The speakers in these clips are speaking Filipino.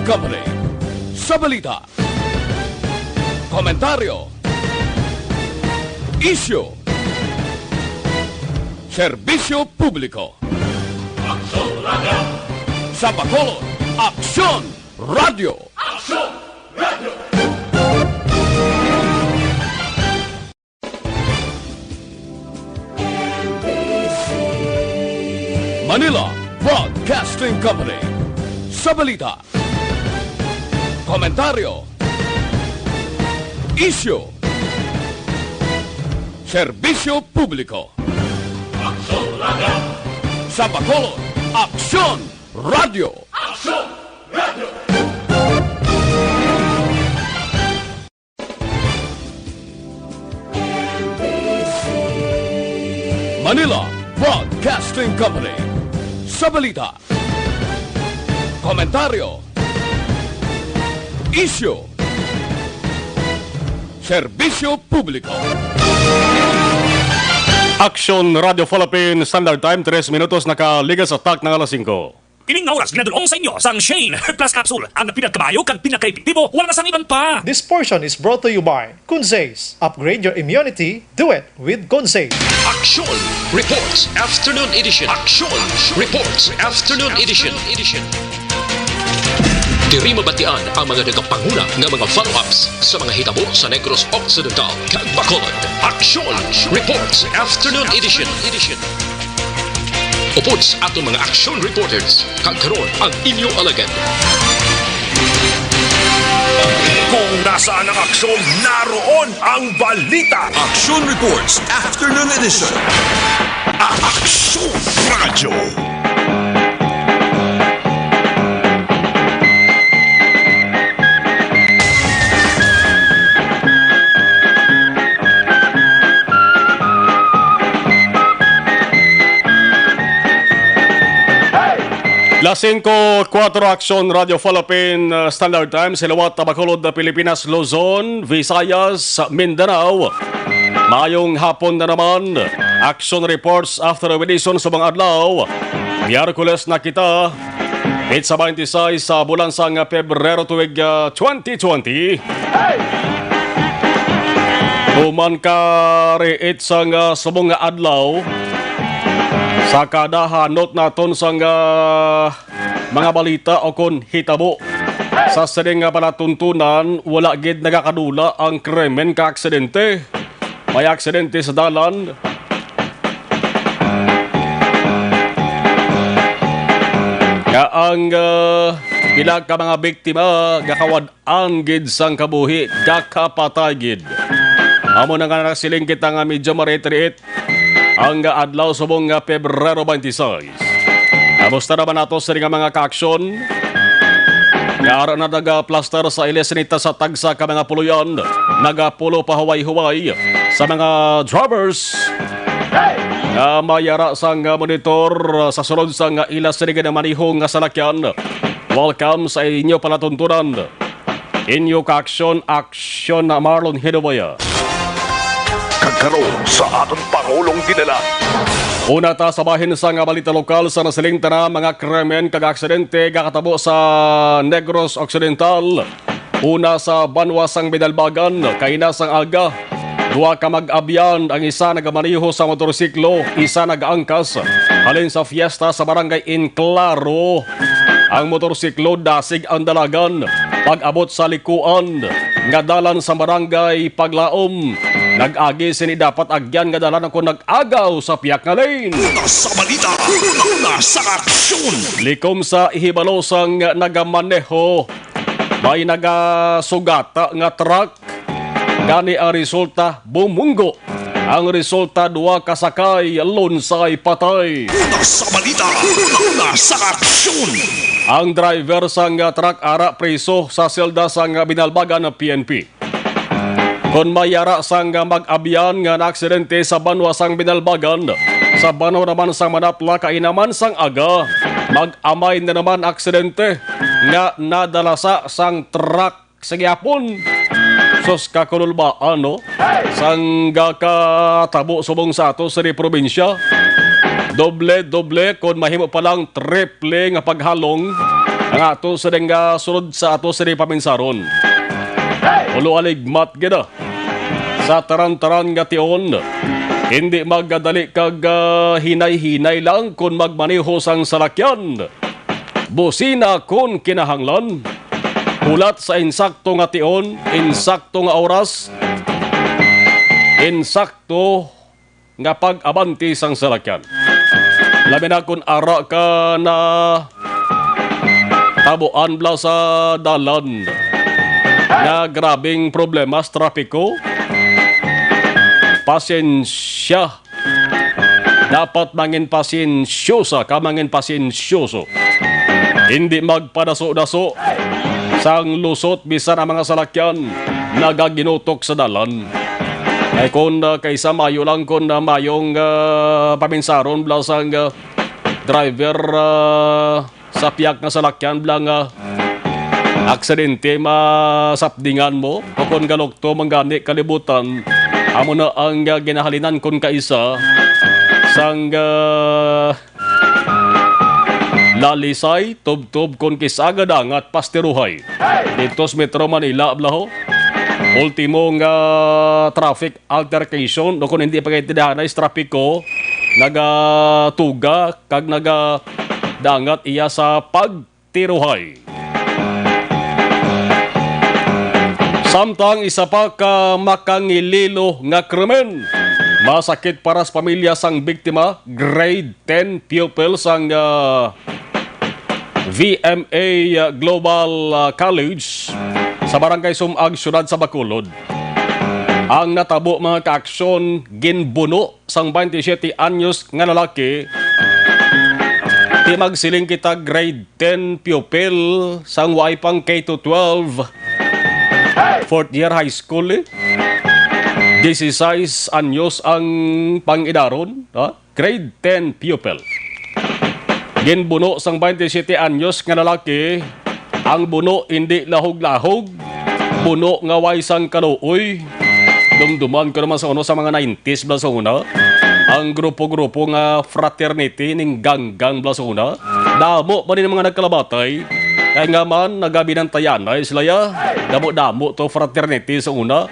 Company. Sa balita, komentaryo, issue, serbisyo publiko. Aksyon Radio! Sa Bacolod, Aksyon Radio! Aksyon Radio! Manila Broadcasting Company. Sa balita, komentaryo, issue, serbisyo publiko. Aksyon Radio! Sa Bacolod, Aksyon Radio! Aksyon Radio! Manila Broadcasting Company. Sa balita, komentaryo, issue, serbisyo publiko. Aksyon Radio Philippines Standard Time, 3 minutos nakaligas sa tak ng alas 5. Kining nga oras ginadulong sa inyo sang Shane Plus Capsule. Ang pinagkabayo kag pinakaepektibo, wala na sang iban pa. This portion is brought to you by Consays. Upgrade your immunity, do it with Consays. Action Reports Afternoon Edition. Action Reports Afternoon Edition. Diri mabatian ang mga nagapanguna nga mga follow-ups sa mga hitabo sa Negros Occidental kag Bacolod. Action Reports Afternoon Edition. Upod sa atong mga action reporters, kag karon ang inyong alagad. Kung nasaan ang aksyon, naroon ang balita. Action Reports Afternoon Edition. Action Radio. Las 5:04 Aksyon Radio Philippine Standard Time, Silawat, Bacolod, Pilipinas, Luzon, Visayas, Mindanao. Mayong hapon na naman. Action Reports After Edition sa mga adlaw. Miyerkules na kita. It's 26 sa bulan sang Pebrero tuig 2020. Tuman ka riit sang subong nga adlaw. Sa kada hanot naton sang mga balita o kon hitabo. Sa sining palatuntunan, wala gid nagakadula ang krimen ka aksidente. May aksidente sa dalan. Nga ang bilang ka mga biktima, gakawad-an gid sang kabuhi, gakapatay gid. Amo na nga nasiling kita nga medyo maritriit ang adlaw subong Pebrero 26. Kamusta naman nato sa mga kaaksyon? Nga na nag-plaster sa Ilesinita sa tagsa ka mga puluyan. Nagapulo pa huway-huway sa mga drivers. Nga mayara sang monitor sa sunod sang ilas na manihong nga salakyan. Welcome sa inyo palatuntunan. Inyo kaaksyon, aksyon na Marlon Hidobaya. Kagkaroon sa atong Pangulong dinala. Una ta sa bahin sa nga balita lokal sa nasiling na mga krimen kag aksidente gakatabo sa Negros Occidental. Una sa Banwasang Binalbagan, kainasang aga. Dua ka mag-abyan, ang isa nagamaniho sa motorsiklo, isa nag-angkas. Halin sa fiesta sa barangay Inclaro. Ang motorsiklo dasig ang dalagan. Pag-abot sa likuan, nga dalan sa barangay Paglaom. Nag-agi sini dapat agyan nga dalan ako nag-agaw sa piyak nga lane. Una sa balita, una sa aksyon. Likom sa ihibalosang nagamaneho. May nagasugata nga truck. Gani ang resulta, bumunggo. Ang resulta, duwa kasakay, lunsay patay. Una sa balita, una sa aksyon. Ang driver sang truck ara preso sa selda sang binalbagan ng PNP. Kung mayara sang mag-abyan nga na-aksidente sa Banwasang Binalbagan, sa Banaw naman sang Manapla kainaman sang aga, mag-amay na naman aksidente nga nadalasa sang truck sa gyapon. Sos kakulol ba ano? Sang gakatabo subong sa ato sa probinsya. Doble kung mahimo pa lang triple nga paghalong Ang ato sa nga sunod sa ato sa paminsaron. Ulo aligmat gina. Sa taran-taran nga tion, hindi magdali kag hinay-hinay lang kung magmaneho sang salakyan. Busina kung kinahanglan. Hulat sa insakto nga tion, insakto nga oras, insakto nga pag-abanti sang salakyan. Labi na kung ara ka na tabuan bla sa dalan nga grabing problema sa trapiko. Pasensya. Dapat mangin pasensyosa ka, mangin pasensyoso. Hindi magpadaso-daso sang lusot bisan ang mga salakyan nagaginutok sa dalan. Ay kung kaysa mayo lang kung mayong paminsaron bla sang driver sa piyak nga salakyan bla nga aksidente masapdingan mo o kung galokto manggani kalibutan. Amo na ang ginahalinan kon kaisa sang lalisay tub-tub kon kisagad at pastiruhay. Dito sa Metro Manila ablaho. Ultimo nga traffic altercation no kung hindi pa kayo tinahanay sa trapiko nagatuga kag nagadangat iya sa pagtiruhay. Samtang isa pa ka makangililo nga krimen. Masakit para sa pamilya sang biktima, grade 10 pupil sang VMA Global College sa barangay Sumag, syudad sa Bacolod. Ang natabo mga kaaksyon, ginbuno sang 27 anyos nga lalaki. Di magsiling kita grade 10 pupil sang way pang K-12. Fourth year high school 16 anyos ang pangidaron, grade 10 pupil. Ginbuno sang 27 anyos nga lalaki, ang buno hindi lahog-lahog, buno nga way sang kaluoy. Dumduman ko naman sa uno sa mga 90s bla sa una. Ang grupo-grupo nga fraternity ning ganggang bla sa una. Damo pa rin mga nagkalabatay. Kaya nga man, nagabinantayan ay sila ya. Damo-damo to fraternity sa una.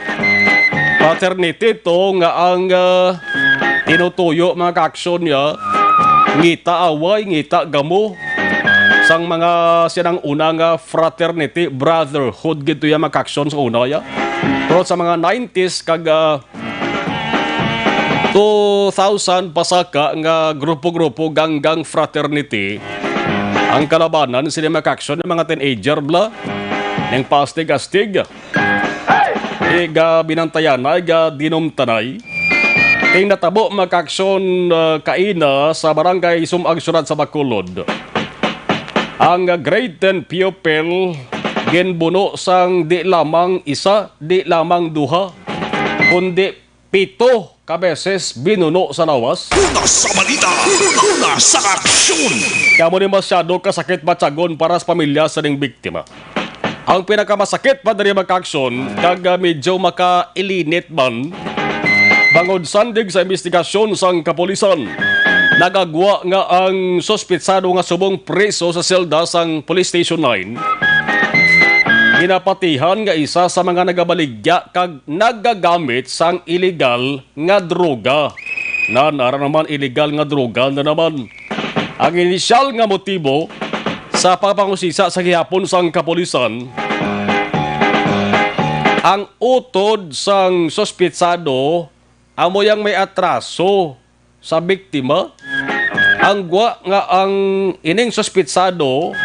Fraternity to nga ang tinutuyo mga kaaksyon niya. Ngita away, ngita gamo. Sang mga sinang una nga fraternity, brotherhood gito ya mga kaaksyon sa una ya. Pero sa mga 90s kag 2000 pasaka nga grupo-grupo ganggang fraternity. Ang kalabanan sila makaksyon ng mga teenager bla ng pastig-astig. Iga binantayan na, iga dinumtanay. Ting natabo makaksyon kaina sa barangay Sumag, syudad sa Bacolod. Ang grade 10 pupil ginbuno sang di lamang isa, di lamang duha, kundi 7 kabeses binuno sa lawas. Una sa balita, una sa aksyon. Kamo ni masyado kasakit matyagon para sa pamilya sa ning biktima. Ang pinakamasakit pa dari magkaaksyon, kag medyo makailinit man, bangod sandig sa investigasyon sang kapulisan. Nagagwa nga ang sospitsado nga subong preso sa selda sang Police Station 9. Ginapatihan nga isa sa mga nagabaligya kag nagagamit sang illegal nga droga. Nara naman illegal nga droga na naman. Ang inisyal nga motibo sa pagpangusisa sa gihapon sang kapulisan, ang utod sang sospitsado amo yang may atraso sa biktima. Ang gwa nga ang ining sospitsado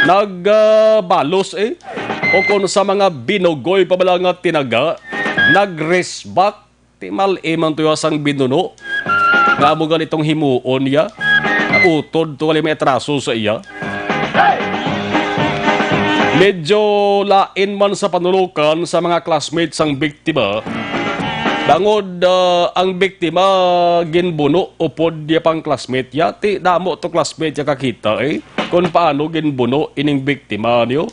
nagbalos o kung sa mga binugoy pa bala nga tinaga nagresbak timal man tuyo sang binuno nga mo ganitong himuon ya utod to may atraso sa iya. Medyo lain man sa panulukan sa mga classmates sang biktima. Bangod ang biktima ginbuno upod ya pang classmate ya. Ti damo to classmate ya kakita kung paano ginbuno ining biktima niyo.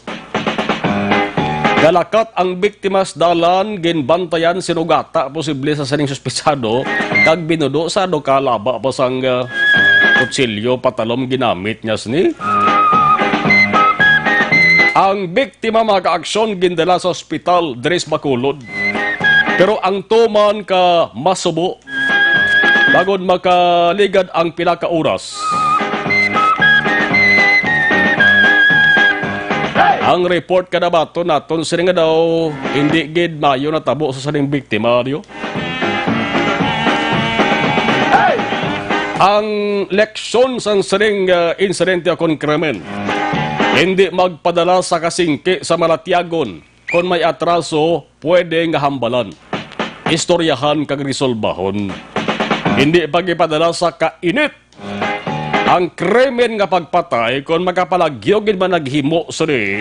Galakat ang biktimas dalan ginbantayan sinugata posible sa saning suspitsado kag binudo sa kalaba pa sang kutsilyo patalom ginamit niya sini. Ang biktima mga kaaksyon gindala sa ospital Dres Bacolod. Pero ang tuman ka masubo bagod makaligad ang pila ka oras. Ang report kada bato naton sini nga daw hindi gid mayo natabo sa saning biktima niyo. Ang leksyon sang saning insidente akong krimen hindi magpadala sa kasingki sa malatyagon. Kung may atraso, pwede nga hambalan. Istoryahan kag resolbahon. Hindi pagipadala sa kainit. Ang krimen nga pagpatay, kung magkapalagyogin man naghimo suri,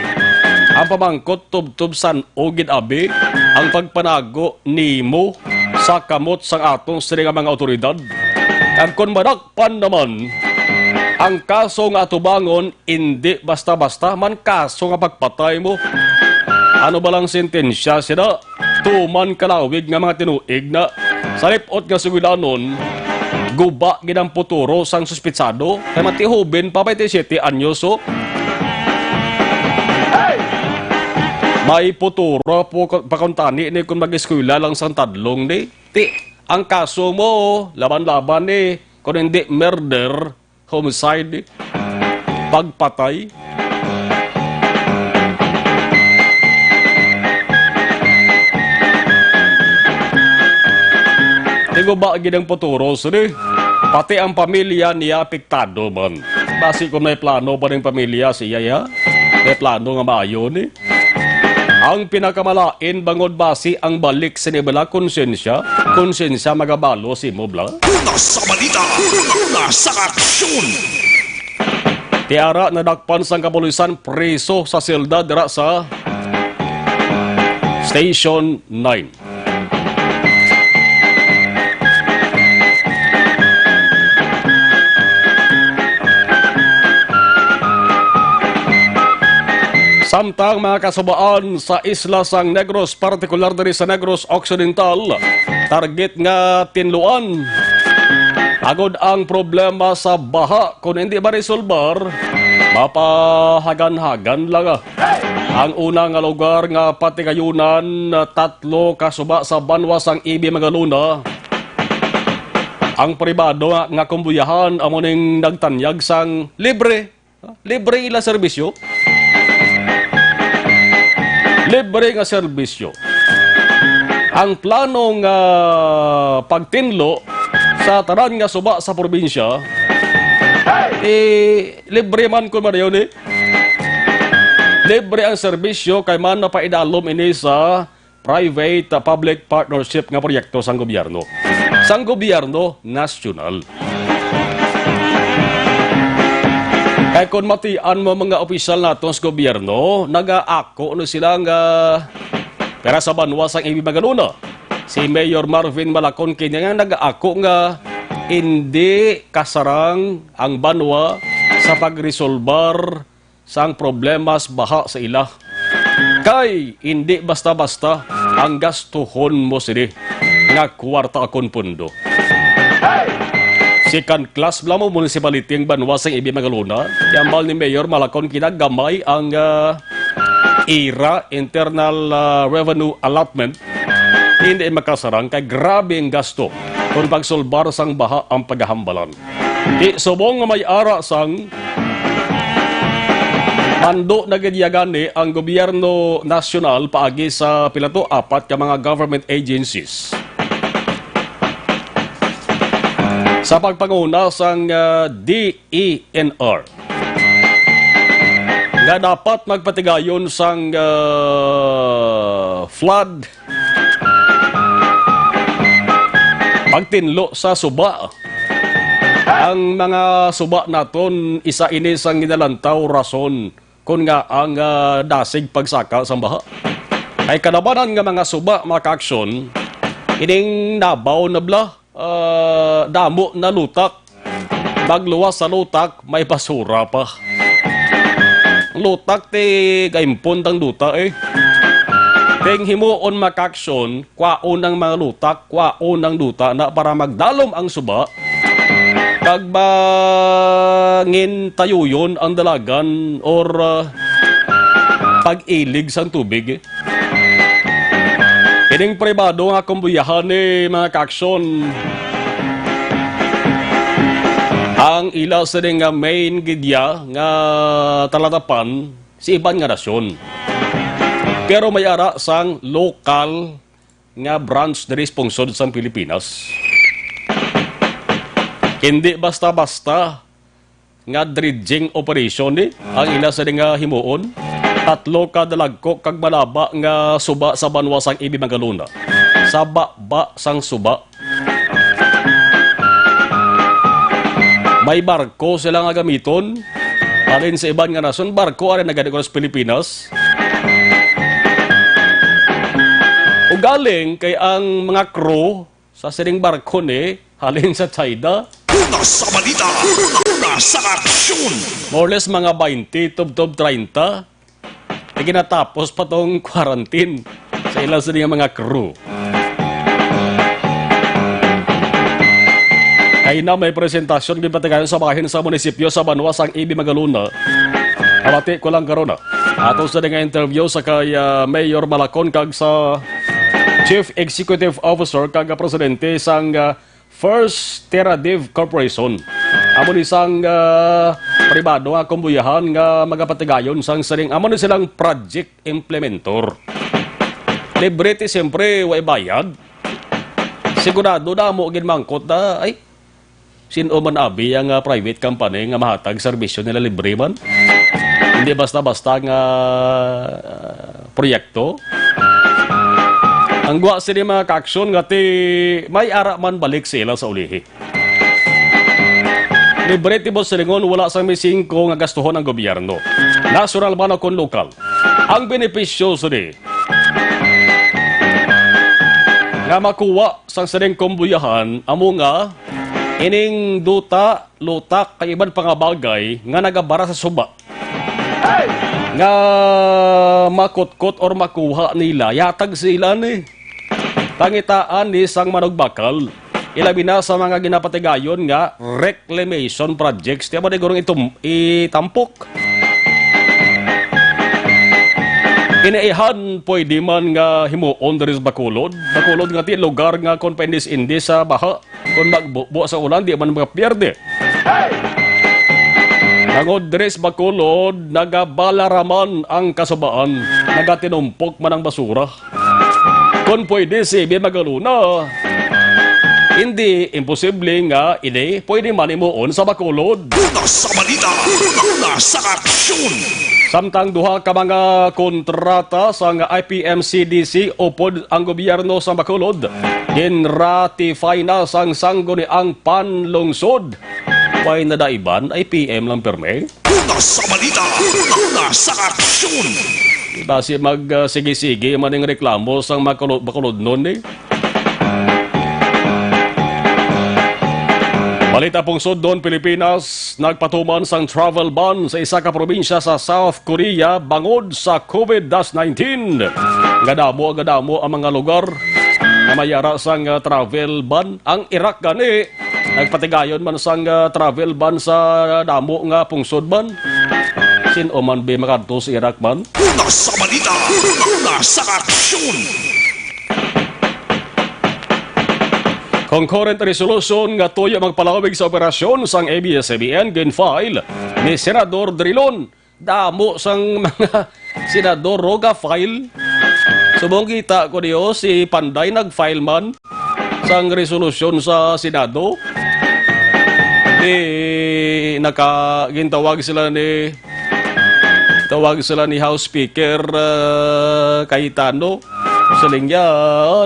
ang pamangkot tubtub san ogid abi, ang pagpanago nimo sa kamot sang atong siri nga mga otoridad. At kung manakpan naman, ang kaso nga atubangon, hindi basta-basta man kaso nga pagpatay mo. Ano ba lang sentensya sila? Tuman kalawig nga mga tinuig na sa lipot nga sugilanon, guba ginang puturo sang suspitsado kay matihubin pa 27 anyos so. May puturo po pakuntani ni kung mag-eskwela lang sang tadlong ni. Ang kaso mo, laban-laban ni, kung hindi murder, homicide, pagpatay. Tigo ba ginang puturo sini? Pati ang pamilya niya apektado man. Basi kung may plano pa ng pamilya siya ya, may plano nga maayo ni. Ang pinakamalain bangod basi ang balik sa nibala konsensya magabalo si Mobla. Una sa balita, una sa aksyon. Tiara na dakpan sang kapulisan preso sa selda dira sa Station 9. Samtang mga kasubaan sa isla sang Negros, partikular diri sa Negros Occidental, target nga tinluan. Agod ang problema sa baha, kung hindi ma-resolbar, mapahagan-hagan lang. Ang una nga lugar nga patikayunan, 3 kasuba sa banwa sang Ibi Magaluna. Ang pribado nga kumbuyahan amuning nagtanyag sang libre ila serbisyo. Libre nga serbisyo. Ang planong pagtinlo sa tanan nga suba sa probinsya, libre man kung man yun eh. Libre ang serbisyo kay man na paidalom ini sa private-public partnership nga proyekto sang gobyerno. Sang gobyerno nasyonal. Kaya kung matian mo mga opisyal nato sa gobyerno, nag-aako no sila nga pera sa banwa sang Ibi Magaluna. Si Mayor Marvin Malacon kanya nga nag-aako nga hindi kasarang ang banwa sa pagresolbar sang problemas baha sa ila. Kay hindi basta-basta ang gastuhon mo sini nga kwarta akon pundo. Second class bla mo municipality ang banwa sa Ibi Magaluna. Yamal ni Mayor Malacon kinagamay ang IRA, Internal Revenue Allotment. Hindi makasarang kay grabe ang gasto kung pagsolbar sang baha ang paghahambalan. Di subong nga may ara sang mando na gadyagani ang gobyerno nasyonal paagi sa pilato 4 ka mga government agencies. Sa pagpanguna sang DENR nga dapat magpatigayon sang flood pagtinlo sa suba. Ang mga suba naton isa ini sang ginalantaw rason kung nga ang dasig pagsaka sa baha. Ay kanabanan nga mga suba maka-aksyon ining nabaw na bla damo na lutak. Bagluwas sa lutak, may basura pa. Lutak ti gaimpon tang luta eh. Teng himuon makaksyon, kwaon ang mga lutak, kwaon ang luta na para magdalom ang suba. Kagbangin tayuyon ang dalagan or pag-ilig sang tubig. Ining pribado nga kumbuyahan ni mga kaaksyon ang ila sa nga main gidya nga talatapan si iban nga nasyon. Pero may ara sang lokal nga branch na responsod sa Pilipinas. Hindi basta-basta nga dredging operation ang ila sa nga himuon. Tatlo ka dalagko kag malaba nga suba sa banwa sang Ibi Magaluna. Sa ba sang suba. May barko sila nga gamiton. Alin sa iban nga nason, barko arin nagadi ko sa Pilipinas. O galing kay ang mga crew sa siring barko ni halin sa China. Una sa balita, una sa aksyon. More or less mga 20, tub 30. Ikinatapos pa tong quarantine sa ilang sa mga crew. Kaya na may presentasyon gipatigayon sa bahin sa munisipyo sa Banwa sang Ibi Magaluna. Abati ko lang karon na. Ato sa nga interview sa kay Mayor Malacon kag sa Chief Executive Officer kag presidente sang First Teradiv Corporation. Amo ni sang pribado nga kumbuyahan nga magapatigayon sang saring amo ni silang project implementor. Libre ti siyempre way bayad. Sigurado na mo ginmangkot na ay sino man abi ang private company nga mahatag serbisyo nila libre man. Hindi basta-basta nga proyekto. Ang gwa sila mga kaaksyon nga ti may ara man balik sila sa ulihi. Libre ti boss silingon wala sa may 5 nga gastuhon ng gobyerno. National man o kon lokal. Ang benepisyo sila nga makuha sang siling kumbuyahan amo nga ining duta, lutak, kay iban pang bagay nga nagabara sa suba. Nga makutkot or makuha nila, yatag sila ni. Tangitaan ni sang manugbakal. Ilabi na sa mga ginapatigayon nga reclamation projects. Tiyan ba na gurong itampok? Inaihan pwede man nga himuon dari sa Bacolod. Bacolod nga ti lugar nga kon pendis indi sa baha. Kung magbuo sa ulan, di man magpierde. Nangod dari sa Bacolod, nagabalaraman ang kasabaan. Nagatinumpok man ang basura. Kung pwede si Ibi Magaluna, hindi imposible nga ini pwede man himuon sa Bacolod. Una sa balita, una sa aksyon. Samtang duha ka mga kontrata sa IPMCDC upod ang gobyerno sa Bacolod, ginratify na sang sangguniang panlungsod. Pay na daiban, IPM lang perme. Una sa balita, una sa aksyon. Basi mag-sige-sige maning reklamo sang Bacolod nun eh. Balita pong Sudon, Pilipinas, nagpatuman sang travel ban sa isa ka probinsya sa South Korea bangod sa COVID-19. Gadamo ang mga lugar na mayara sang travel ban. Ang Iraq gani, nagpatigayon man sang travel ban sa damo nga pungsod ban. Sino man be makadto sa Iraq man? Una sa balita, una sa aksyon. Concurrent resolution nga tuyo magpalawig sa operasyon sang ABS-CBN gin-file ni Senador Drilon. Damo sang mga senador roga file. Subong kita ko diyo si Panday nag-file man sang resolusyon sa Senado. Gintawag sila ni House Speaker Cayetano. Saling niya,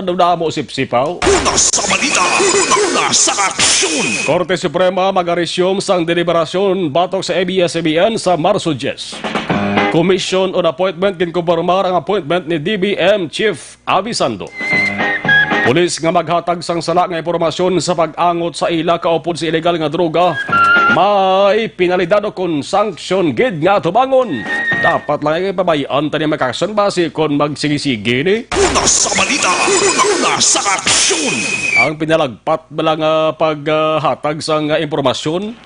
damo sipsipaw. Una sa balita, una sa aksyon. Korte Suprema mag-resume sang deliberasyon batok sa ABS-CBN sa Marso 10. Commission on Appointment ginkumpirmar ang appointment ni DBM Chief Abisando. Pulis nga maghatag sang sala nga impormasyon sa pag-angot sa ila kaupod sa ilegal nga droga. May pinalidado kon sanction gid nga tubangon. Dapat lang ipabayaan tani makakson base kon magsigisigi ni. Una sa balita, una sa aksyon. Ang pinalagpat ba lang paghatag sang impormasyon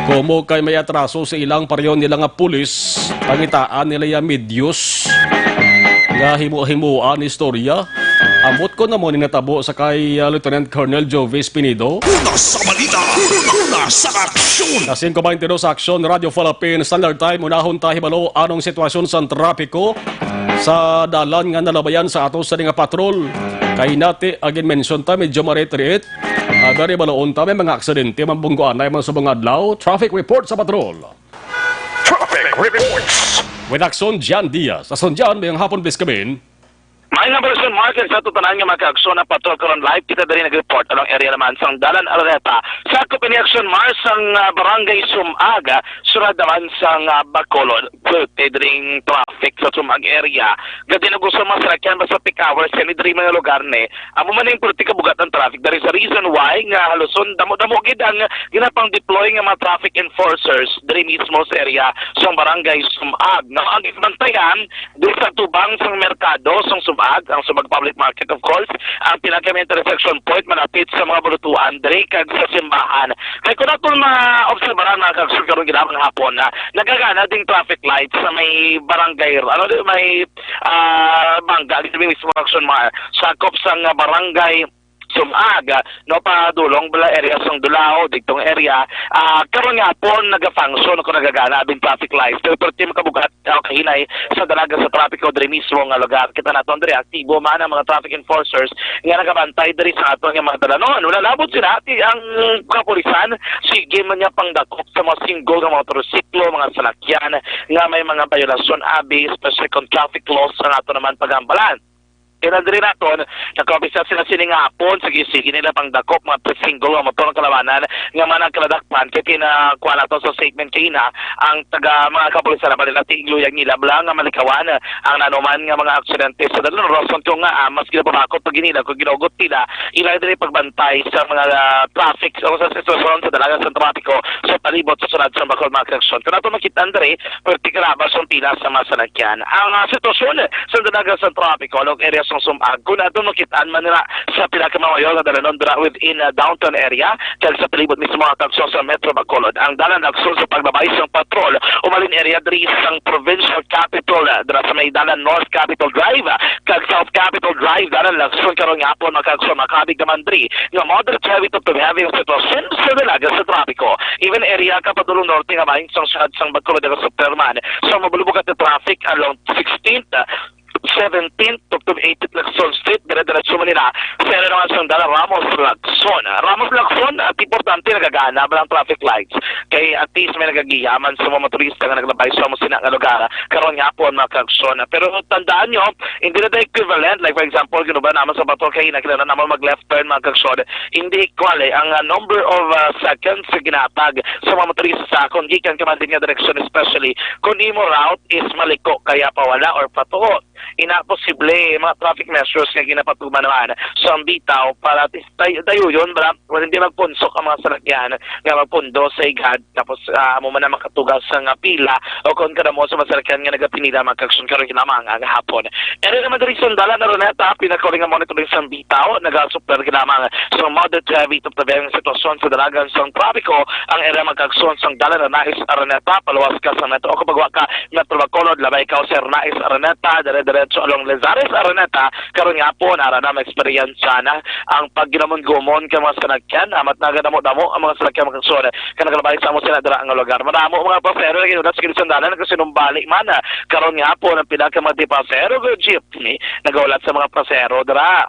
Kumo kay may atraso sa ilang paryon nila nga pulis, pangitaan nila ya medios, nga himu-himuan istorya. Amot ko na mo ni natabo sa kay Lieutenant Colonel Jovis Pinido. Una sa balita, una sa aksyon. Kasing 22 sa Aksyon Radio Philippines Standard Time, unahon tayo hibalo anong sitwasyon sa trapiko sa dalan nga nalabayan sa ato sa nga patrol. Kay nati, again mention ta, medyo maritriit. Dari baloon ta, may mga aksidente, mambungguan na mga subang adlaw. Traffic report sa patrol. Traffic reports. With Aksyon, Jan Diaz. Ason Jan, may ang hapon bis kamin. May nga person market sa tutanan nga magka-aksyon na patrol karon live kita diri nag-report along area naman sang Dalan Araneta sa Company Action Mars sang Barangay Sumaga surad naman sang Bacolod diri traffic sa Sumag area gadi na gusto masakyan basta peak hours kani diri mga lugar ni amo man ning politika bugat ang traffic there is a reason why nga haluson damo-damo gid ang ginapang deploy nga mga traffic enforcers diri mismo sa area sang Barangay Sumag na ang isbantayan diri sa tubang sang merkado sang ang Subag Public Market of course, ang pinaka-main intersection point malapit sa mga bulutuan, diri kag sa simbahan. Kaya kung natin ma-obserbaran mga kagsul karong ginamang hapon na nagagana ding traffic lights sa may barangay, may bangga, dito mismo action sakop sang barangay Sumaga, no pa dulong bala area sang Dulao, digtong area, karon nga pon nagafunction ko nagagana abing traffic lights. Pero team kabugat kahinay sa dalaga sa trapiko diri mismo nga lugar. Kita naton diri aktibo man ang mga traffic enforcers nga nagabantay diri sa aton nga mga dalanon. Wala labot sila ang kapulisan sige man niya pangdakop sa mga single nga motorsiklo, mga salakyan nga may mga violasyon abi especially kung traffic laws ang ato naman pagambalan. Kaya diri naton, nagkabisa sila siningapon, sige nila pang dakop, mga single, mga motor ng kalawanan, nga manang kaladakpan, kaya kinakuha na to sa statement kina, ang taga mga kapulisan na nila tingluyag nila, bala nga malikawan, ang nanuman nga mga aksidente sa dalon, rason ko nga, mas kinapabakot pag nila, kung ginugot nila, ilang dili pagbantay sa mga traffic, o sa sitwasyon sa dalaga sa trapiko, sa palibot sa sunod sa bakol mga kreksyon. Kung nato makita diri, partikulabas ang pila sa mga salakyan. Ang sitwasyon sa dalaga sa trapiko, along areas ng Sumag, kung nato makitaan man nila sa pinakamayor na dalanon dira within downtown area, kaya sa palibot mismo ang aksyon sa Metro Bacolod. Ang dalan aksyon sa pagbabay ng patrol, umalin area diri sa provincial capital, dira sa may dalan North Capitol Drive, kag South Capitol Drive, dalan aksyon karong hapon makaksyon makabig naman diri, nga moderate heavy to heavy ang sitwasyon sa dalaga sa trapiko. Even area kapadulong norte nga maing sang Bacolod sa Superman, so mabulubog at traffic along 16th 17th to 18th Lacson Street, dire-diretso man nila sa area naman sa Dala Ramos Lacson. Ramos Lacson, at importante nagagana ba ng traffic lights. Kay at least may nagagiyaman sa mga motorista nga naglabay sa mga sinang lugar. Karoon nga po ang mga Lacson. Pero tandaan nyo, hindi na equivalent. Like for example, gino ba naman sa Bato kayo, nakilala naman mag-left turn mga Lacson. Hindi equal ang number of seconds sa ginatag sa mga motorista sa kung gikan ka man din nga direksyon, especially kung imo route is maliko kaya pawala or patuot. Inaposible mga traffic measures nga ginapatuman naman sa bitaw para tayo yun wala hindi magpunsok ang mga salakyan nga magpundo sa igad tapos mo man na makatugas sa nga pila o kung kada mo sa mga salakyan nga nagapinila magkaksun karon kinamang nga hapon. Ere naman diri sa Dalan Araneta pinakaling nga monitoring sa bitaw nagasupler kinamang sa moderate heavy to the sitwasyon sa dalagan sa trapiko ang ere magkaksun sa Dalan Araneta paluwas ka sa Metro o kapag ka Metro Bacolod labay ka sa Nais Araneta diretso along Lezares Araneta karon nga po nara na ma-experience na ang pagginamon-gumon ka mga salakyan amat nagadamo-damo ang mga salakyan makasod kanagalabay sa mo sila dira ang lugar maramo mga pasero na ginulat sa kinisandanan nagkasinumbalik man karon nga po ng pinakamati pasero go jeepney nagaulat sa mga pasero dira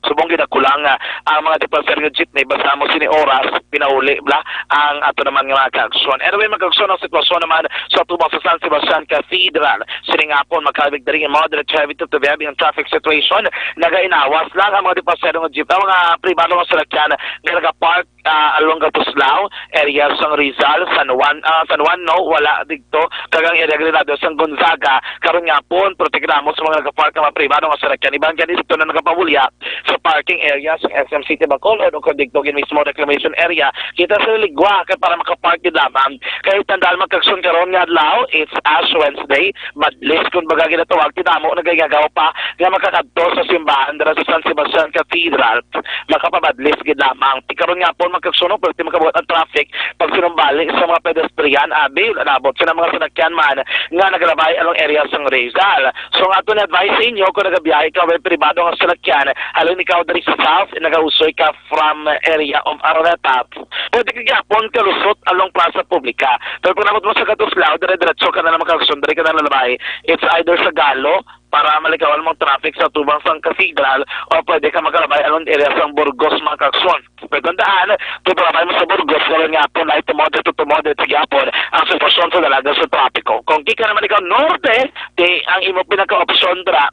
subong ginakulang ang mga department ng jeepney basta mo sini oras pinauli bla ang ato naman nga mga kaaksyon. Anyway, mag-aksyon ang sitwasyon naman sa tubang sa San Sebastian Cathedral. Siningapon makabig diri ang moderate heavy to heavy ang traffic situation. Nagainawas lang ang mga department ng jeep. Ang mga pribado ng salakyan na nagapark along Gatuslao, area sang Rizal, San Juan no, wala dito. Kagang area Granado, sang Gonzaga. Karon nga po, protegramo sa mga nagapark ng mga pribado ng salakyan. Ibang ganito na nagapabulya sa parking area sa SM City Bacolod o kung dito mismo reclamation area kita sa ligwa kay para makapark din lamang kaya tandaan magkaksun karon nga adlaw it's Ash Wednesday madlis kung baga ginatawag tinamo nagagagaw pa nga makakadto sa simbahan dira sa San Sebastian Cathedral makapabadlis gid lamang karon nga po patrol magkagsunog, pero di makabuhat ang traffic pag sinumbalik sa mga pedestrian, abi, nabot sa mga sinakyan man nga naglabay along area sa Rizal. So nga ito na-advise sa inyo kung nagabiyahe ka may pribado ang sinakyan, halin ikaw dari sa south, nagausoy ka from area of Araneta. Pwede ka gyapon ka lusot along Plaza Publica. Pero kung nabot mo sa Katuslao, dire-diretso ka na naman kaksun, dire ka na lalabay. It's either sa Galo, para malikawan mong traffic sa tubang sang cathedral o pwede ka makalabay along area sa Burgos mga kakson. Pero tandaan, tuturabay mo sa Burgos gawin nga po light to moderate sa Yapon ang sitwasyon sa dalaga sa trapiko. Kung di ka naman ikaw norte, di ang imo pinaka-opsyon dra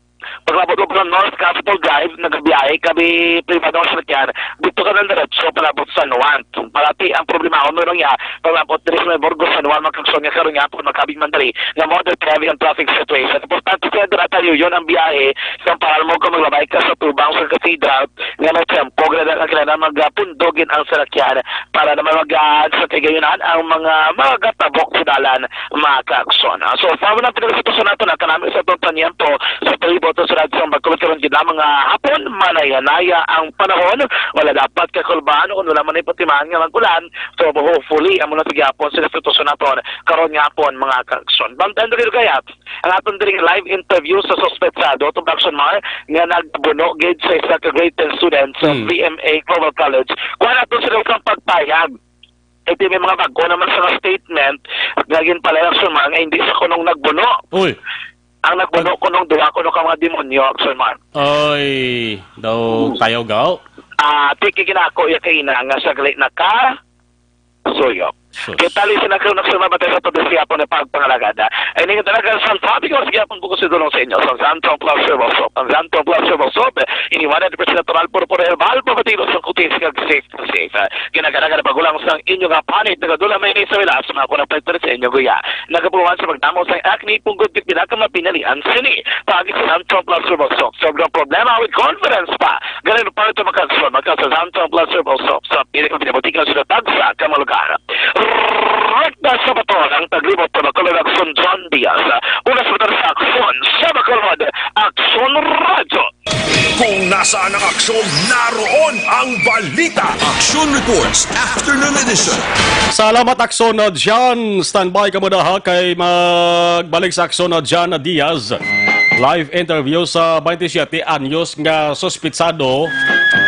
paglabot mo ng North Capitol Drive, nagabiyahe kami privado ng sakyan, dito ka ng diretso palabot sa Nuan. Palati ang problema ko meron nga, palabot dito sa Burgos sa Nuan, magkakson nga karoon nga po, magkabing mandali, nga moderate heavy ang traffic situation. Importante sa dira tayo yun ang biyahe, isang paral mo ka maglabay ka sa tubang sa cathedral, nga may tempo, gano'n na magpundogin ang sakyan para naman sa kagayunan ang mga tabok sa dalan, mga kakson. So, paano na pinag-sitwasyon natin na kanami sa itong tanyento sa palibot sa Radsang magkulot-kulot gina mga hapon, manaya-naya ang panahon, wala dapat kakulbaan kung wala man ipatimaan nga mag-ulan. So, hopefully, ang muna tigapon sa sitwasyon natin, karon nga po mga kakson. Bantayan rin kaya, ang atong din live interview sa suspetsado, itong Action Mar, nga nagbuno, gauge sa isa ka-grade 10 students sa VMA Global College. Kung natin sila kang pagpayag, ito may mga bago naman sa statement, gagin pala yung Action Mar, nga hindi sa kunong nagbuno. Uy! Ang nagbuno kunong duwa, kunong ka mga demonyo, Action Mar. Ay, daw tayo gaw. Tiki ginako yung kaina nga saglit na ka, suyok. Kaya tali sinagkaroon na sumabatay sa todo siya po na pagpangalagada. Ay nga talaga sa topic ko siya pong buko sidulong sa inyo. Sa Santong Plus Herbal Soap. Ang Santong Plus Herbal Soap, ini 100% natural puro herbal, pabatilo sa kutis kag safe. Ginaganaga na pagulang sa inyo nga panit, nagadula may isa wala sa mga kunang pagtari sa inyo guya. Nagapuwan sa magdamo sa acne, punggod kit pinakamapinalian sini. Pagi sa Santong Plus Herbal Soap. Sobrang problema with confidence pa. Ganun pa ito magkasunod. Sa Santong Plus Herbal Soap. Sa pinabutika sila tagsa kamalugar. Rekta sa baton ang taglibot po na kalalag Son John Diaz. Unas mo sa aksyon sa Bacolod, Aksyon Radyo. Kung nasaan ang aksyon, naroon ang balita. Action Reports Afternoon Edition. Salamat Akson na Jan. Standby ka muna ha kay magbalik sa Akson na Jan Diaz. Live interview sa 27 anyos nga suspitsado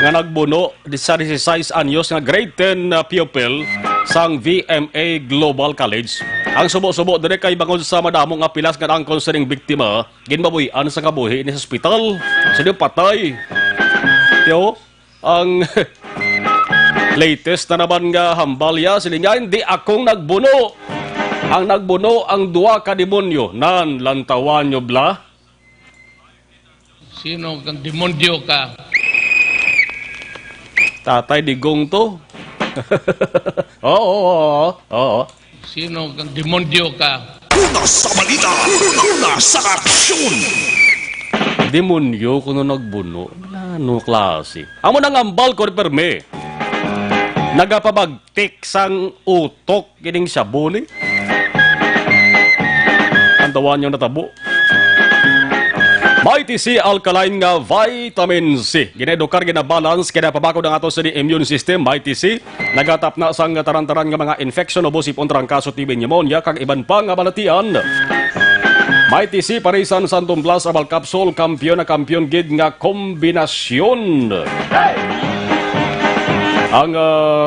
nga nagbuno sa 16 anyos nga grade 10 pupil sang VMA Global College. Ang subo-subo dire kay bangon sa madamo nga pilas nga ang concerning biktima ginbabuyan sa kabuhi ni sa ospital. Sa patay. Tiyo, ang latest na naman nga hambalya sila nga hindi akong nagbuno. Ang nagbuno ang duwa ka demonyo nan lantawan nyo bla. Sino kang demonyo ka? Tatay Digong to. Oo. Sino kang demonyo ka? Una sa balita, una sa aksyon. Demonyo kuno nagbuno. Ano klase? Amo nang ambal ko perme. Nagapabagtik sang utok kining sabuni. Antawan yung natabo. Mighty C alkaline nga vitamin C. Ginedukar ginabalance kaya pabako ng ato sa immune system. Mighty C nagatap na sang taran-taran nga mga infection o busipon trangkaso TB pneumonia kag iban pa nga balatian. Mighty C parisan Santum Plus Herbal Capsule kampiyon na kampiyon gid nga kombinasyon. Ang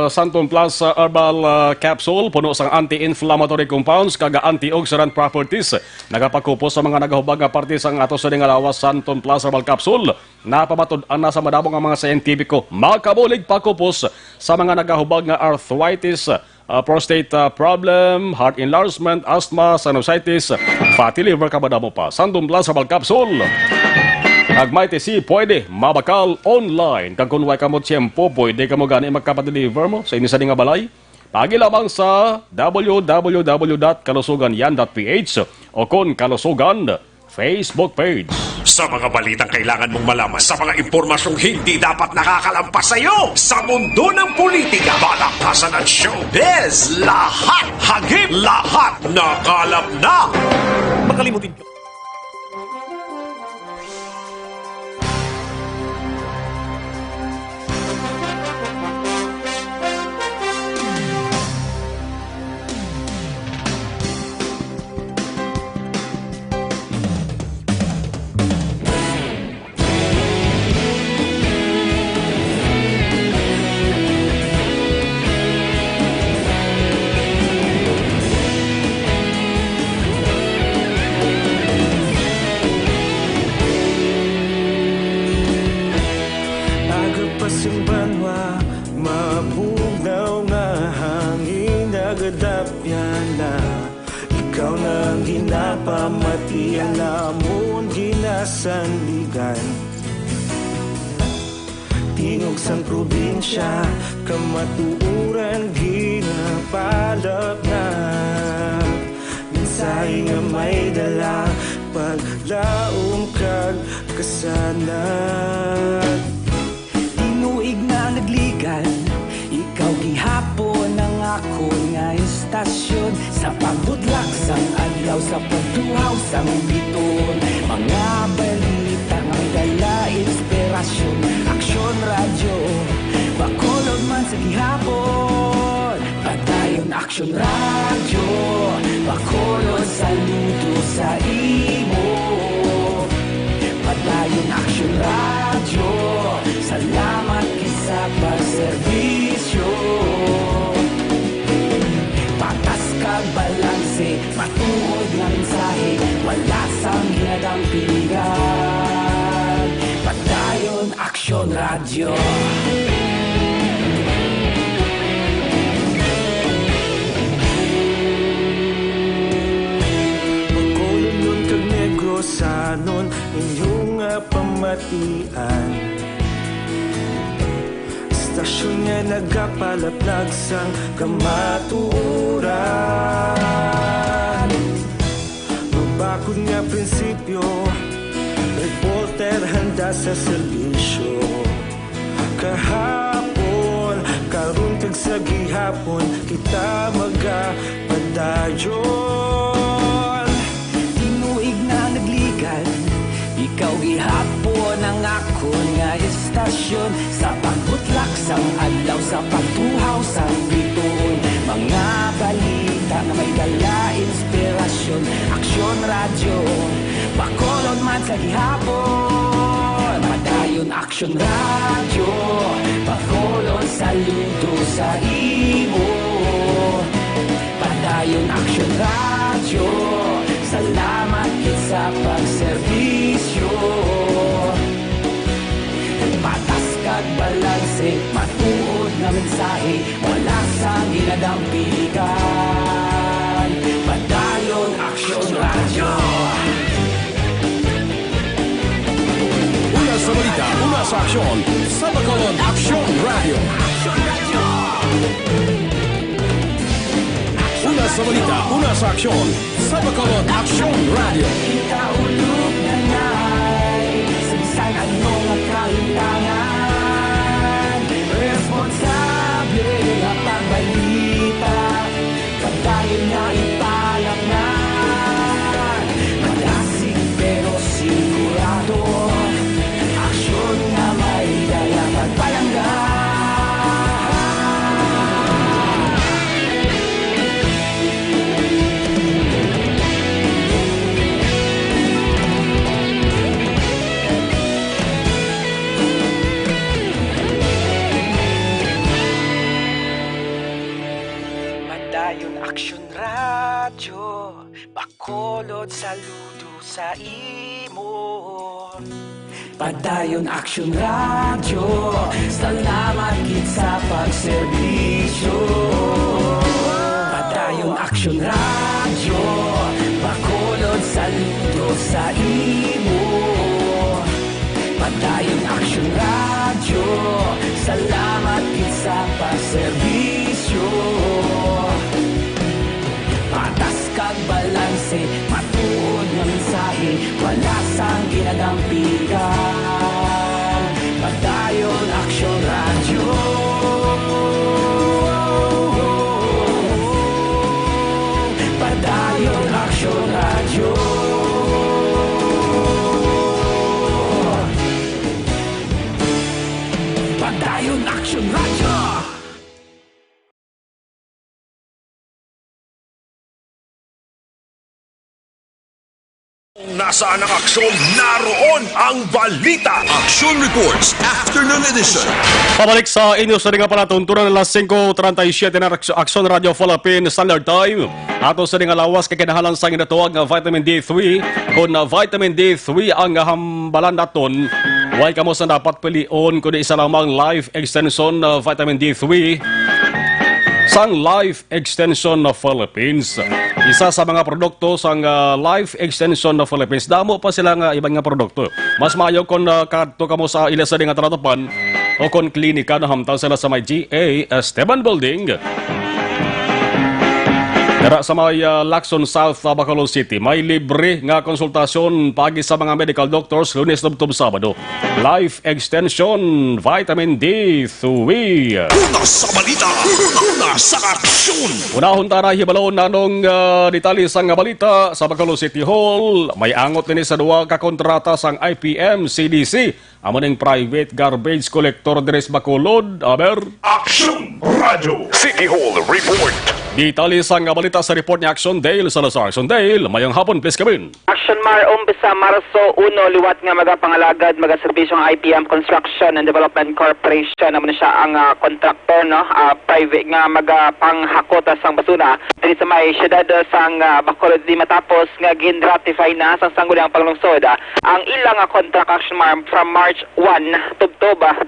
Santum Plus Herbal Capsule puno sang anti-inflammatory compounds kaga antioxidant properties. Nagapakupos sa mga nagahubag nga parte sang ato sa lawas Santum Plus Herbal Capsule. Napamatod-an na sa madamo nga mga siyentipiko. Makabulig pakupos sa mga nagahubag nga arthritis, prostate problem, heart enlargement, asthma, sinusitis, fatty liver kabadamo pa. Santum Plus Herbal Capsule. Kag Mighty C, pwede mabakal online. Kag kung way ka mo tiyempo, pwede ka mo gani magkapadeliver mo sa inisa nga balay. Pagi lamang sa www.kalusuganyan.ph o kon Kalusugan Facebook page. Sa mga balitang kailangan mong malaman, sa mga impormasyong hindi dapat nakakalampas sa iyo, sa mundo ng politika, balakasan at showbiz, lahat hagip, lahat nakalap na. Makalimutin ko. sang banwa, mabugaw nga hangin nagadapyan na. Ikaw nang ginapamatian namon ginasandigan. Tingog sang probinsya, kamatuuran ginapalap na. Minsay nga may dala, paglaom kag kasanag. Tinuig na nagligan, ikaw gihapon ang ako nga istasyon. Sa pagbudlak sang adlaw, sa pagtuhaw sang biton. Mga balita nga may dala inspirasyon. Aksyon radyo, bakolod man sa gihapon. Padayon aksyon radyo, bakolod saludo sa imo. Padayon aksyon radyo, salamat kisa pagserbisyo. Patas kag balanse, matuod nga mensahe, wala sang ginadampingan. Padayon aksyon radyo. Bacolod nun kag Negrosanon, inyong nga pamatian. Istasyon nga nagapalaplag sang kamatuuran. Mabakod nga prinsipyo, reporter handa sa serbisyo. Kahapon, karon kag sa gihapon, kita magapadayon. Tinuig na nagligan, ikaw gihapon ang ako nga istasyon. Sa pagbutlak sang adlaw, sa pagtuhaw sang biton. Mga balita na may dala inspirasyon. Aksyon radyo, bakolod man sa gihapon. Padayon aksyon radyo, bakolod saludo sa imo. Padayon aksyon radyo, salamat kit sa pagserbisyo. Patas kag balanse, matuod na mensahe, wala sang ginadampilikan. Padayon aksyon radyo. Una sa balita, una sa aksyon, sa Bacolod Aksyon Radio. Una sa balita, una sa aksyon, sa Bacolod Aksyon Radio. Kita ulog na ngay, sabisan ano nga kahintangan. Responsable nga pagbalita, pagdayon nga ipalak na. Malasig pero sigurado, aksyon nga may dala pagpalanggan. Padayon aksyon radyo, bakolod saludo sa imo. Padayon aksyon radyo, salamat kit sa pagserbisyo. Padayon aksyon radyo, bakolod saludo sa imo. Padayon aksyon radyo, salamat kit sa pagserbisyo. Patas kag balanse, matuod nga mensahe, wala sang ginadampigan. Padayon aksyon radyo. Padayon aksyon radyo. Padayon aksyon radyo. Nasaan ang aksyon? Naroon ang balita. Action Reports Afternoon Edition. Pabalik sa inyo sa ringa palatuntunan ng alas 5:37 na Aksyon Radio Philippine Standard Time. Ato sa ringa lawas kay kinahalan sa ginatuwag nga vitamin D3. Kung na vitamin D3 ang hambalan naton, Why kamo sa dapat pilion kundi isa lamang Life Extension Vitamin D3 sang Life Extension of Philippines. Isa sa mga produkto sang Life Extension of Philippines. Damo pa sila nga ibang nga produkto. Mas maayo kung kadto kamo sa ila sa nga tratapan o kung klinika na hamtang sila sa may GA Esteban Building. Dara sa may Lacson South, Bacolod City, may libre nga konsultasyon pagi sa mga medical doctors Lunes, Sabado, Sabado. Life Extension Vitamin D3. Una sa balita, una sa aksyon. Unahon tara hibalon nanong detalye sang balita sa Bacolod City Hall. May angot nini sa duwa ka kontrata sang IPM CDC. Amo ning private garbage collector diri sa Bacolod. Aber Aksyon Radio City Hall Report. detalye sang balita sa report ni Action Dale Salazar. Action Dale, mayang hapon please kamin. Action Mar, umpisa Marso 1, liwat nga magapangalagad, magaserbisyong IPM Construction and Development Corporation. Naman siya ang contractor, no? Private nga magapanghakot sang basura. Dili sa may syudad sang Bacolod di matapos nga gin-ratify na sang Sangguniang Panglungsod. Ang ilang contract Action Mar from March 1 to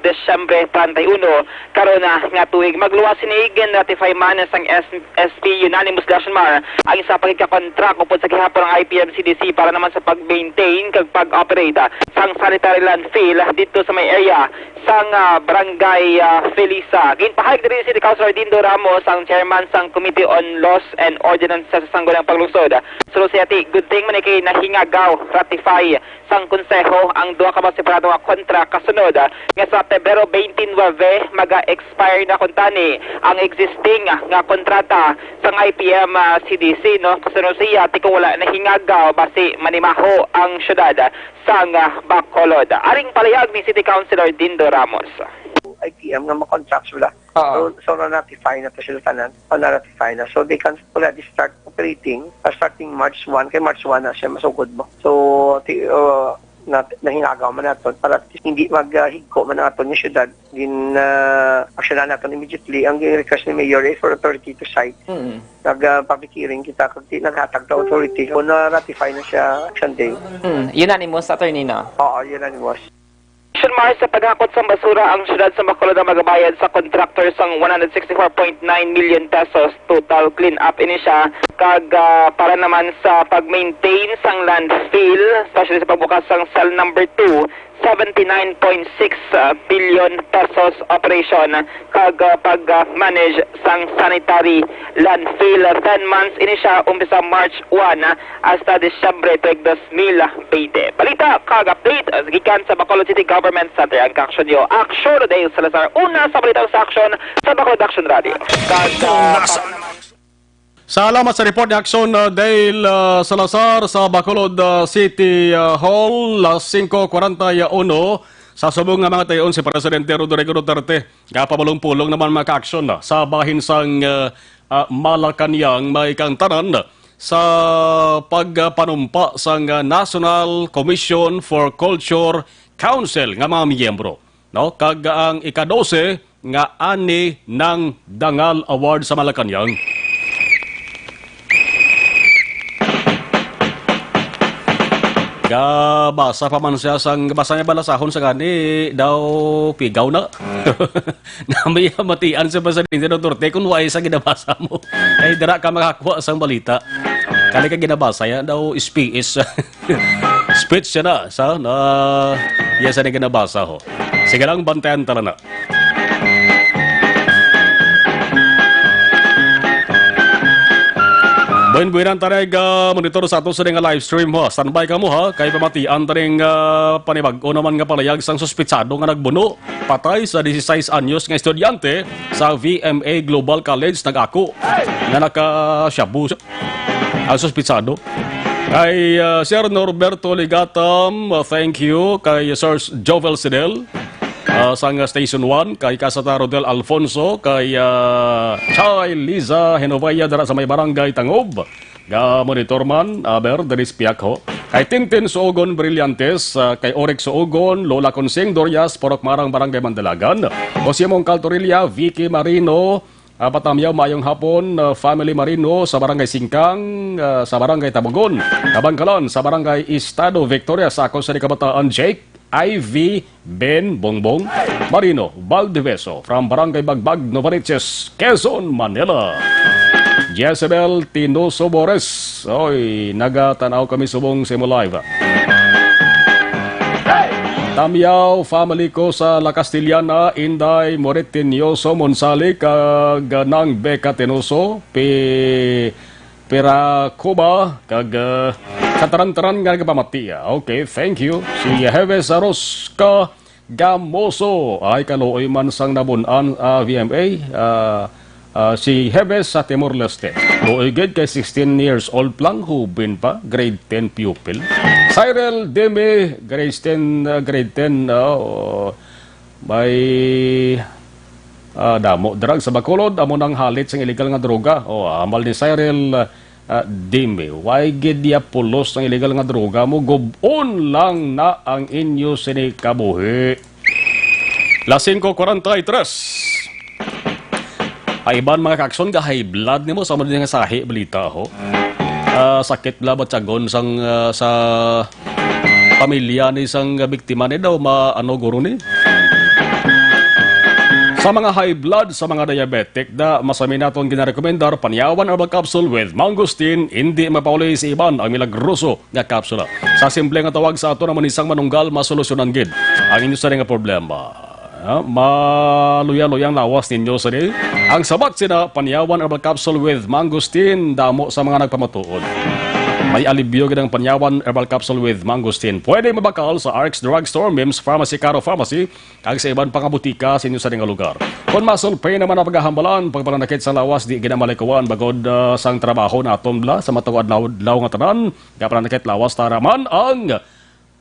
Desyembre 31 karon nga tuig magluwas ni gin-ratify man sang SP unanimous Action Mar ang isa pagkikakontract upod sa gihapon ng IPM CDC para naman sa pag-maintain kag pag-operate sang sanitary landfill dito sa may area sang Barangay Felisa. Ginpahayag diri si Councilor Dindo Ramos ang chairman sang Committee on Laws and Ordinances sa Sangguniang Panglungsod. So siati, good thing man kay nahingagaw ratify sang konseho ang duha ka mga separado nga kontra kasunod nga sa Pebrero 29 maga-expire na kuntani ang existing nga kontrata sang IPM CDC, no? Kasunod siya tiko wala nahingagaw basi manimaho ang syudad sang Bacolod. Aring palayag ni City Councilor Dindo Ramos. IPM nga makontract sila. So na-ratify na to sila tanan. Na-ratify na. So they can already start operating starting March 1. Kay March 1 na siya masugod mo. So nahingagaw man natin para hindi maghigko man natin yung syudad. Din aksyonan natin immediately. Ang request ni Mayor is for authority to cite. Nag-public hearing kita kung naghatag na authority. Kung na-ratify na siya action day. Unanimous, attorney, no? Oo, unanimous. Action Mar, sa paghakot sa basura, ang syudad sa Bacolod ang magabayad sa contractor sang 164.9 million pesos total clean up ini siya kag para naman sa pag-maintain sang landfill, especially sa pagbukas sang cell number 2, 79.6 billion pesos operation kag pag-manage sang sanitary landfill. 10 months ini siya umpisa March 1 hasta Desyembre 2020. Balita kag update gikan sa Bacolod City Government Center ang Action Yo. Action Dale Salazar, una sa balita sa Action sa Bacolod Action Radio. Salamat sa report ni Action Dale Salazar sa Bacolod City Hall, 5:41 sa subong nga mga tayon si Presidente Rodrigo Duterte. Kapabalong-pulong naman mga ka-action sa bahin sang Malacanang may kantaran sa pagpanumpa sang National Commission for Culture Council nga mga miyembro. No? Kag ang ika-12 nga ani ng Dangal Award sa Malacanang. Basa pa man siya sang basa niya balasahon sa gani daw pigaw na. Namaya matian siya ba sa Presidente Duterte kung wala sa ginabasa mo. Ay dira ka makakuha sang balita. Kali ka ginabasa yan daw speech. Speech siya na sa na iya sa ginabasa ho. Sige lang bantayan tala na. Buwan-buwan tarig monitor sa ato sa nga live stream ho. Standby ka mo ha. Kay pamatian taring panibag-o naman nga palayag sang suspitsado nga nagbuno. Patay sa 16 anyos nga estudyante sa VMA Global College nag-ako. Na nakasyabu ang suspitsado. Kay Sir Norberto Ligatam, thank you. Kay Sir Jovel Sidel. Sang Station 1, kay Casata Rodel Alfonso, kay Chay Liza Henovaya dara sa may barangay Tangob, ga monitorman, aber dari Piak ho. Kay Tintin Soogon Brillantes, kay Orex Soogon, Lola Consing Dorias, Porok Marang Barangay Mandalagan, Osiemong Caltorilla, Vicky Marino, Patamyaw Mayong Hapon, Family Marino sa Barangay Singkang, sa Barangay Tabogon, Kabangkalan sa Barangay Estado Victoria, sa ako sa Kabataan Jake, Ivy Ben Bongbong Marino Valdeveso from Barangay Bagbag, Novaliches, Quezon, Manila. Jezebel Tinoso Bores. Oy, nagatanaw kami subong sa mo live. Tamyaw, family ko sa La Castillana, Inday Moretinioso Monsali, kag nang Becca Tenoso, Piracoba, kag kataran-taran nga nagpamatiya. Okay, thank you. Si Heves Arosca Gamoso, ay kaluoy man sang nabunan VMA, si Heves sa Timor-Leste. Luoy-gid kay 16 years old lang, hubin pa, grade 10 pupil. Cyril Deme, grade 10, may damo drug sa Bacolod, amo nang halit sa illegal nga droga. Amal ni Cyril Deme, why gid ya pulos ng illegal nga droga mo, gubon lang na ang inyo sinikabuhi. Las 5:43. Ay iban mga kakson, high blood nimo sa mga nga sahi balita ho. Sakit la ba tiyagon sang sa pamilya ni isang biktima ni daw maano guro ni. Sa mga high blood, sa mga diabetic da masami naton ginarekomendar panyawan herbal capsule with mangosteen, hindi mapauli si iban ang milagroso nga kapsula. Sa simple nga tawag sa ato naman isang manunggal masolusyonan gid ang inyo sa nga problema. Maluya-luyang lawas ninyo sa di. Ang sabat sina panyawan herbal capsule with mangosteen, damo sa mga nagpamatuod. May alibyo gid ang panyawan herbal capsule with mangosteen. Pwede mabakal sa RX Drugstore, Mims Pharmacy, Caro Pharmacy, kag sa iban pang butika sa inyo sa nga lugar. Kung muscle pain naman ang paghahambalan, pagpananakit sa lawas, di ginamalikuan bagod sang trabaho na aton bla sa matawad law nga tanan, kapananakit lawas taraman ang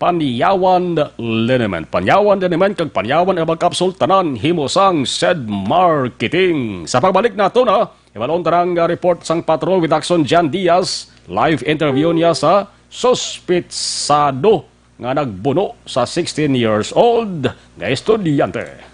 Panyawan Liniment. Panyawan Liniment kag Panyawan Herbal Capsule tanan himo sang SED Marketing. Sa pagbalik nato na, ibalon tarang report sang Patrol with Action Jan Diaz, live interview niya sa sospitsado nga nagbuno sa 16 years old na estudyante.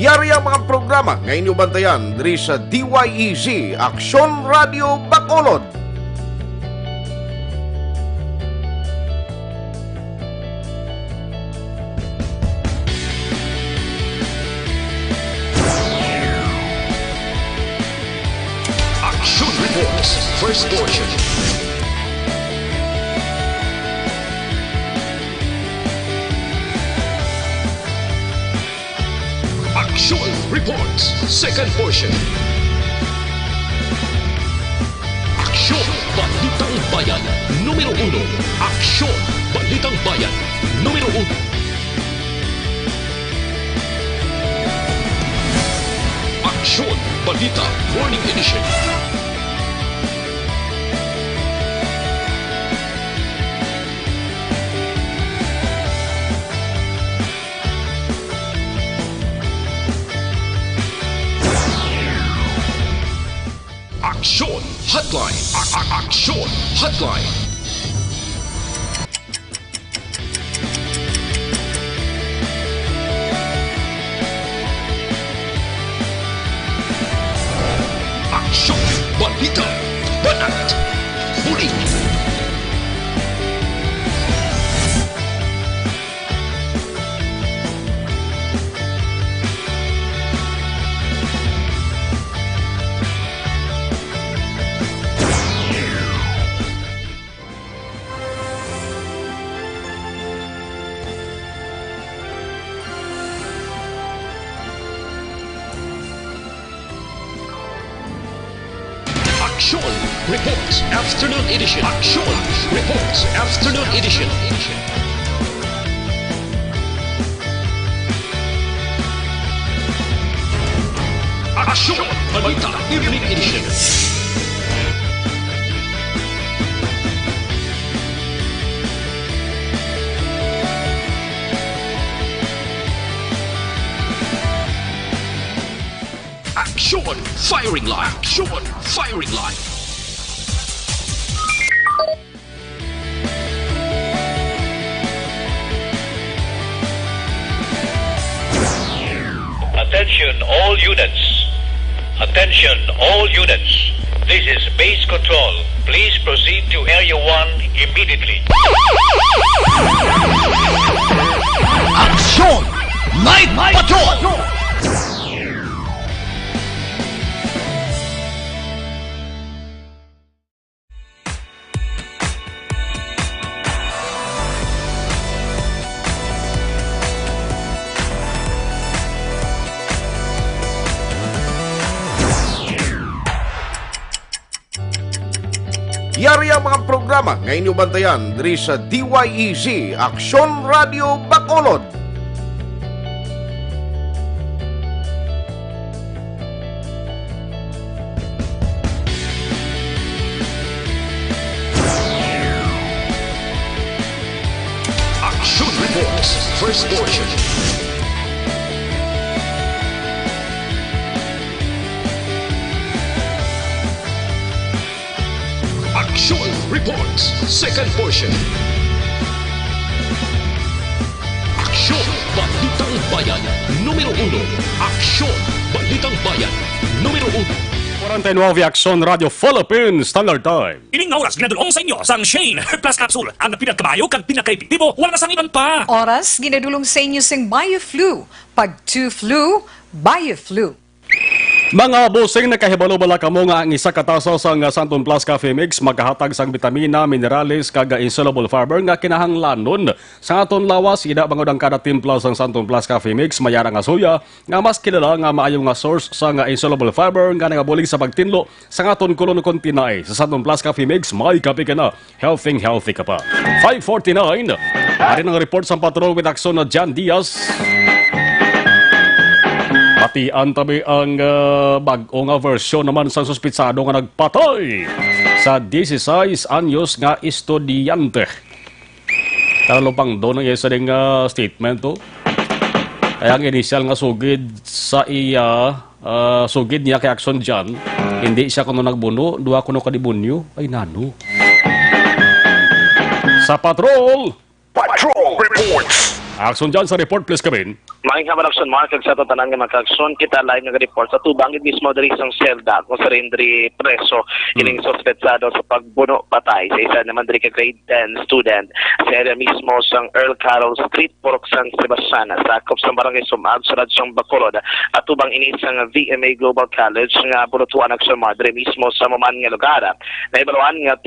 Yari ang mga programa nga inyo bantayan diri sa DYEZ Aksyon Radio Bacolod. Action Reports, first portion. Action Reports, second portion. Aksyon Balitang Bayan, numero 1. Aksyon Balitang Bayan, numero 1. Aksyon Balita Morning Edition. Action Hotline. Action Hotline. Action Balita Banat Huli. Action Reports Afternoon Edition. Action Reports Afternoon Edition. Action Balita Evening Edition. Action! Firing line! Action! Firing line! Attention all units. Attention all units. This is base control. Please proceed to Area 1 immediately. Action! Night Patrol! Yari ang mga programa ngayon yung bantayan diri sa DYEZ Aksyon Radio Bacolod. Action Reports, first portion. Action Reports, second portion. Action Balitang Bayan, numero 1. Action Balitang Bayan, numero 1. 49 Action Radio Philippines Standard Time. Ining nga oras ginadulong sa inyo sang Shane Plus Capsule. Ang pinagkabayo kag pinakaepektibo, wala na sang iban pa. Oras ginadulong sa inyo sing BioFlu. Pag 2 flu, BioFlu. Mga busing nakahibalo bala kamo nga ang isa katasa sang Santon Plus Cafe Mix magkahatag sang bitamina, minerales kag insoluble fiber nga kinahanglanon. Sa aton lawas ida bangod ang kada timpla sang Santon Plus Cafe Mix mayara nga soya nga mas kilala nga maayo nga source sa nga insoluble fiber nga nagabulig sa pagtinlo sa aton kolon kontinae. Sa Santon Plus Cafe Mix may kape ka na, healthy ka pa. 5:49. Ari ang report sa patrol with Action na Jan Diaz. Pati antabi ang bag-o nga version naman sa suspitsado nga nagpatay sa 16 anyos nga estudyante. Kalo pang doon ang isa ding statement to. Kaya ang initial nga sugid sa iya, sugid niya kay Action Jan, hindi siya kuno nagbuno, duwa kuno kadibunyo, ay nano. Sa patrol! Patrol Reports! Action Jan sa report, please come in. Maing haman action market sa tanan nga magkakson kita live nga report sa tubang mismo diri sang selda kung sa rendri preso ining suspetsado sa pagbuno patay sa isa naman diri ka grade 10 student sa area mismo sang Earl Carroll Street, Purok San Sebastian sakop sa barangay Sumag sa radyong Bacolod at tubang ini sang VMA Global College nga bunutuan action diri mismo sa maman nga lugar na ibaluan nga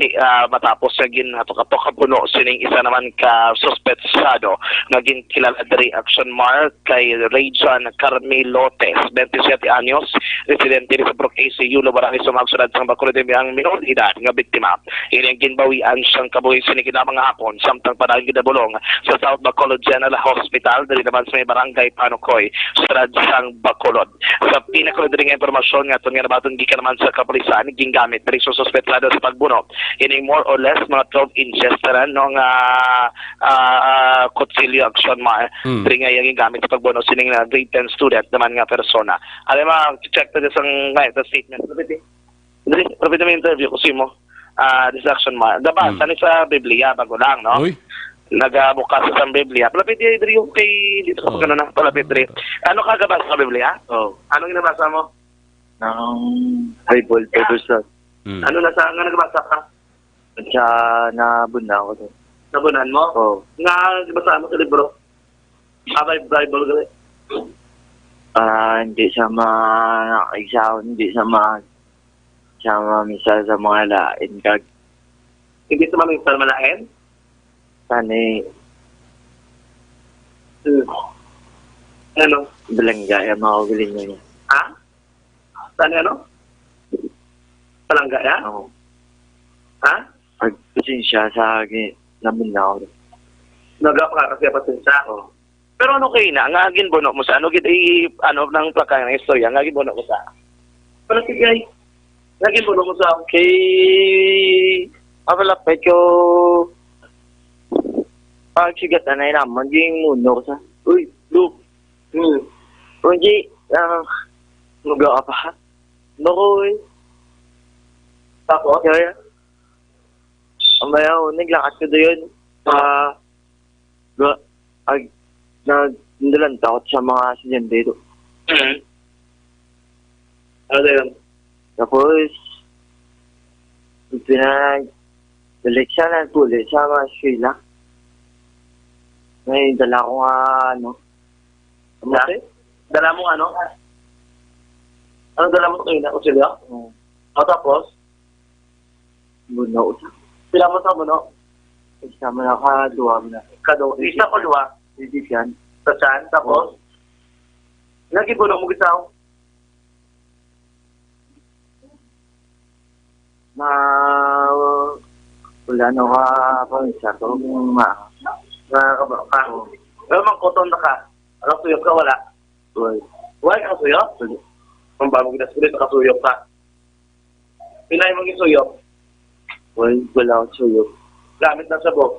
matapos nga ginatok-atok puno sining isa naman ka suspetsado nga kilala diri action mark kay Rayjan Carmelotes, 27 anyos, residente sa Brook AC, Yulo, Barangay Sumagsunod sa Bacolod ang minor edad nga biktima. Ini ang ginbawian siyang kabuhi sinikina mga hapon samtang padang gidabulong sa South Bacolod General Hospital diri naman sa may barangay Panukoy, sa sang Bacolod. Sa pinakaulod ring impormasyon nga nga nabaton gikan naman sa kapulisan gingamit diri sa suspetsado sa pagbuno. Ini more or less mga 12 inches taran no nga kutsilyo action diri nga yung gamit sa pagbono sining na grade 10 student naman nga persona. Alam mo, check to this ang the statement. Prophet may interview ko simo. This action Gabasa ni sa Biblia bago lang, no? Uy. Nagabukas sa Biblia. Palapit diri yung kay dito ka na palapit diri. Ano ka gabasa sa Biblia? Oh. Anong ginabasa mo? Bible verse. Ano nasa nga nagbasa ka? Sa nabuna ko. Nabunan mo? Oo. Nga basa mo sa libro? Bible gali. Hindi siya nakaisaw, hindi siya mamisa sa mga lain kag. Hindi sa mamisa sa mga lain? Sani. Ano? Balangga yung mga ugaling niya. Ha? Sani ano? Balangga ya? Oo. Ha? Pagpasensya sa akin, namin na ako. Nagapa kasi pasensya ako. Pero ano kayo na, nga ginbono mo sa, ano ng plaka ng istorya, nga ginbono mo sa. Pero kaya, nga ginbono mo sa. Kay, apalapit ko, pagsigat na naman, yung mundo ko sa, uy, look, hindi, mag-a pa, Naku eh. Tapos? Kaya? Amaya ako, naglakad ko doon. Nagdalan takot sa mga asidyan dito. Ano doon? Tapos, balik siya ng pulis sa mga Sheila. May dala ko nga, Dala mo ano? Ano dala mo kayo na Australia? O tapos? Buno. Pila mo sa buno? Isa mo na kaduwa mo na. Isa ko luwa? Hindi yan. Sa saan? Tapos? Nagibuno mo gisaw? Wala na ka pang-isa ko. Pero mangkoton na ka. Alam suyok ka, wala? Wala ka suyok? Kung ba mo ginasulit, nakasuyok ka. Pinay mo gisuyok? Wala akong suyok. Gamit ng sabog?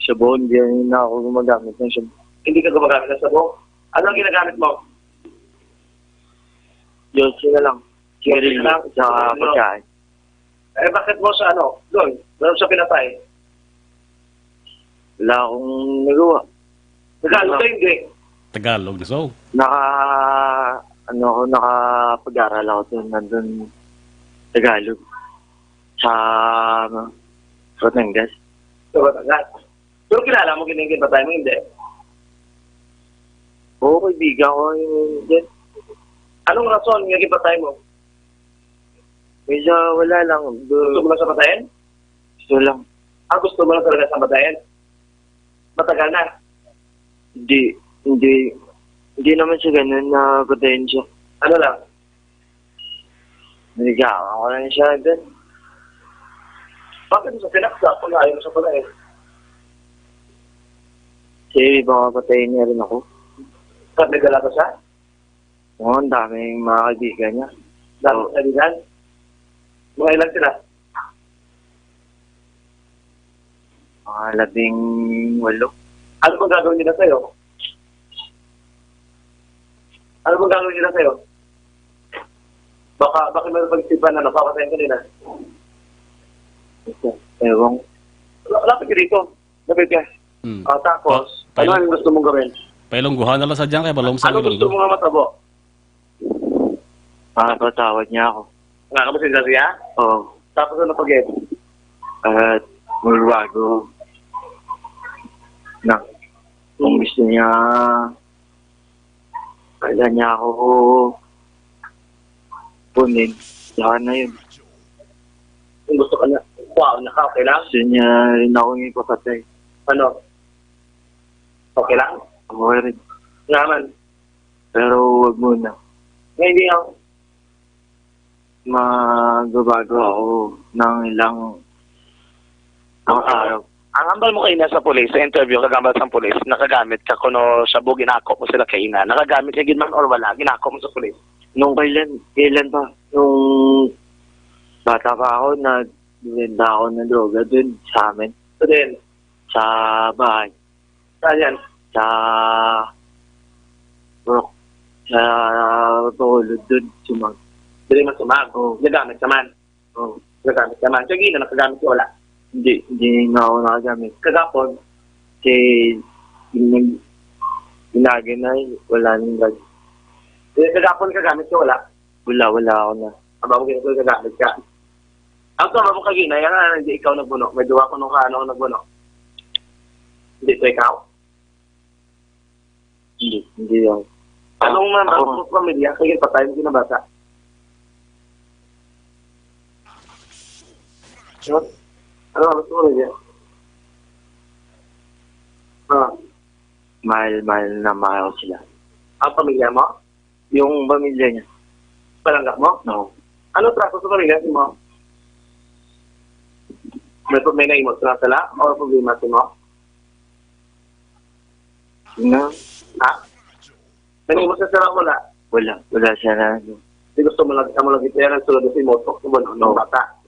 Sabon, hindi na ako gumagamit ng sabon. Hindi ka gumagamit ng sabog? Ano ang ginagamit mo? Yossi na lang. Sigarilyo sa pagkain. Eh, bakit mo sa ano? Doon? Doon sa pinatay? Wala akong nagawa. Tagalog ka hindi? Tagalog, so. Nakapag-aral ako doon. Nandun Tagalog. Sa Batangas. Sa Batangas? Pero kilala mo ginigin patay mo, hindi? Oo, kaibigan ko yung dyan. Anong rason ginigin patay mo? Medyo wala lang. Gusto mo lang sa patayin? Gusto lang. Gusto mo lang talaga sa patayin? Matagal na? Hindi naman siya ganun na patayin siya. Ano lang? Naligawan ko lang siya doon. Bakit mo sa pinaksa kung ayaw mo sa patayin? Kasi baka patayin niya rin ako. Ba't nagala ka siya? Oo, ang daming mga kaibigan niya. Daming kaibigan? Mga ilan sila? Mga 18. Ano bang gagawin nila sa'yo? Ano bang gagawin nila sa'yo? Bakit meron pag-isipan na napapatayin ka nila? Ewan. Lapit ka dito. Lapit ka. Tapos, ano ang gusto mong gawin? Pailongguhan na lang sa dyan kay balong sa Ano gusto mo nga matabo? Patawad niya ako. Nakakabasin ka siya? Oo. Tapos ano pag-get? At magbago na kung gusto niya kaya niya ako punin. Saka na yun. Kung gusto ka na, wow, okay lang? Gusto niya rin ako yung ipapatay. Ano? Okay lang? Okay rin. Naman. Pero wag muna. Ngayon hindi ako. Magbabago ako ng ilang araw. Ang hambal mo kayo sa polis, sa interview, kagambal sa polis, nakagamit ka kuno sa buong ginako mo sila kayo na. Nakagamit ka gid man or wala, ginako mo sa polis. Nung kailan pa? Nung bata pa ako, nagbenta ako ng droga dun sa amin. So din? Sa bahay. Saan yan? Sa Brook. Sa Bacolod dun, sumag. Dili man sumag? Oo. Nagamit ka man? Oo. Nagamit ka man? Sige na, nakagamit ka wala? Hindi na ako nakagamit. Kagapon? Kasi ginagin na wala nang drug. Kagapon kagamit ka wala? Wala ako na. Aba mo ginagawa kagamit ka? Ang tama mo kagina, yan na hindi ikaw nagbuno. May duwa ko nung kaano nagbuno. Hindi ito ikaw? Hindi ako. Anong mga pamilya? Kaya patay mo kinabata? Ano ang gusto mo niya? Mahal na mahal sila. Ang pamilya mo? Yung pamilya niya. Palanggap mo? No. Ano traso sa pamilya mo? May naimot na sila? O problema mo? No. Ha? Naimot na sila wala? Wala siya na. Hindi gusto mo lagi kaya nagsulod sa imoto kung no bata.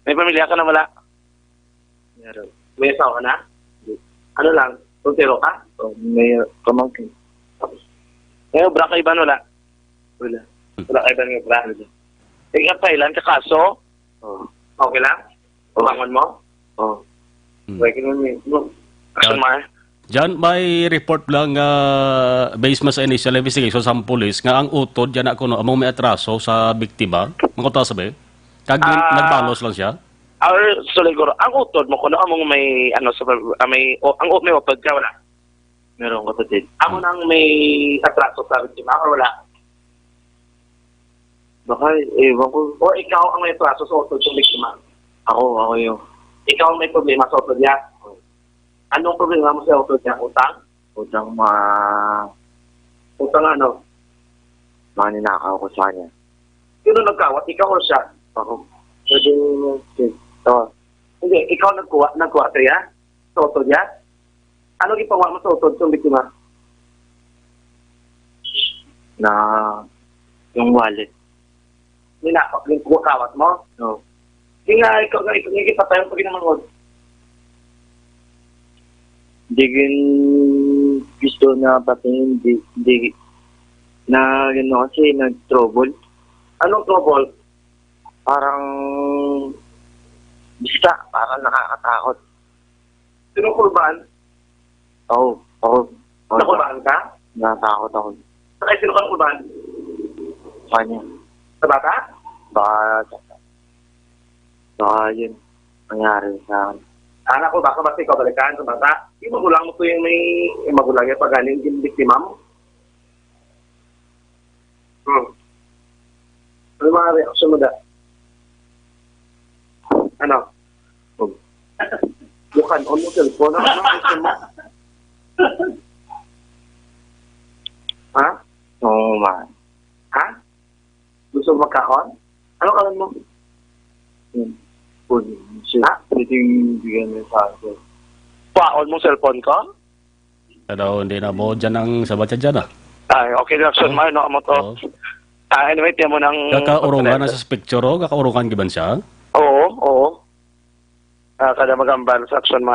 May pamilya ka na wala? Meron. May asawa na? Ano lang? Soltero ka? May pamangkin. Ngayon, bra ka iba wala? Wala. Wala kayo ba ng plan? Ikaw pa ilan ka kaso? Okay lang? Bangon mo? Okay, Action Mar? Diyan may report lang based mas sa initial investigation sa police nga ang utod diyan ako no among may atraso sa biktima. Mangkota sabi. Kag nagbalos lang siya. So siguro, ang utod mo kuno among may ano sa may may utod ka wala. Meron kapatid. Amo nang may atraso sa biktima or wala? Baka, ewan ko. O ikaw ang may atraso sa utod sa biktima? Ako yung. Ikaw ang may problema sa utod niya? Anong problema mo sa utod niya? Utang? Utang Utang ano? ninakaw ko sa kanya. Sino nagkawat? Ikaw or siya? Ako. Pwede Hindi, ikaw nagkuha siya? Sa utod niya? Ano gipawa mo sa utod sa biktima? Na yung wallet. Ninakaw? Yung kawat mo? No. Hindi nga, ikaw ipatayon pag inamanod. Hindi gusto na pati hindi na gano'n kasi nag-trouble. Anong trouble? Parang basta, parang nakakatakot. Sino kurban? Ako. Nakurban ka? Nakatakot ako. Saka sino kang kurban? Kanya. Sa bata? Baka yun nangyari sa akin. Anak ko, baka basta ikaw balikan sa bata? Yung magulang mo to yung may magulang yung pagaling yung biktima mo. Ano yung mga reaksyon mo da? Ano? Bukan on mo cellphone. Ano ang reaksyon mo? Ha? Oo, man. Ha? Gusto mo magkaon? Ano kalan mo? Pwede yung bigyan mo sa akin. Pa-on mo cellphone ko? Pero hindi na mo dyan ang sabat dyan Ay, okay, reaction mo, no, mo to. Anyway, tiyan mo ng... Kakaurungan na sa picture o? Kakaurungan giban siya? Oo. Kada magambal sa action mo.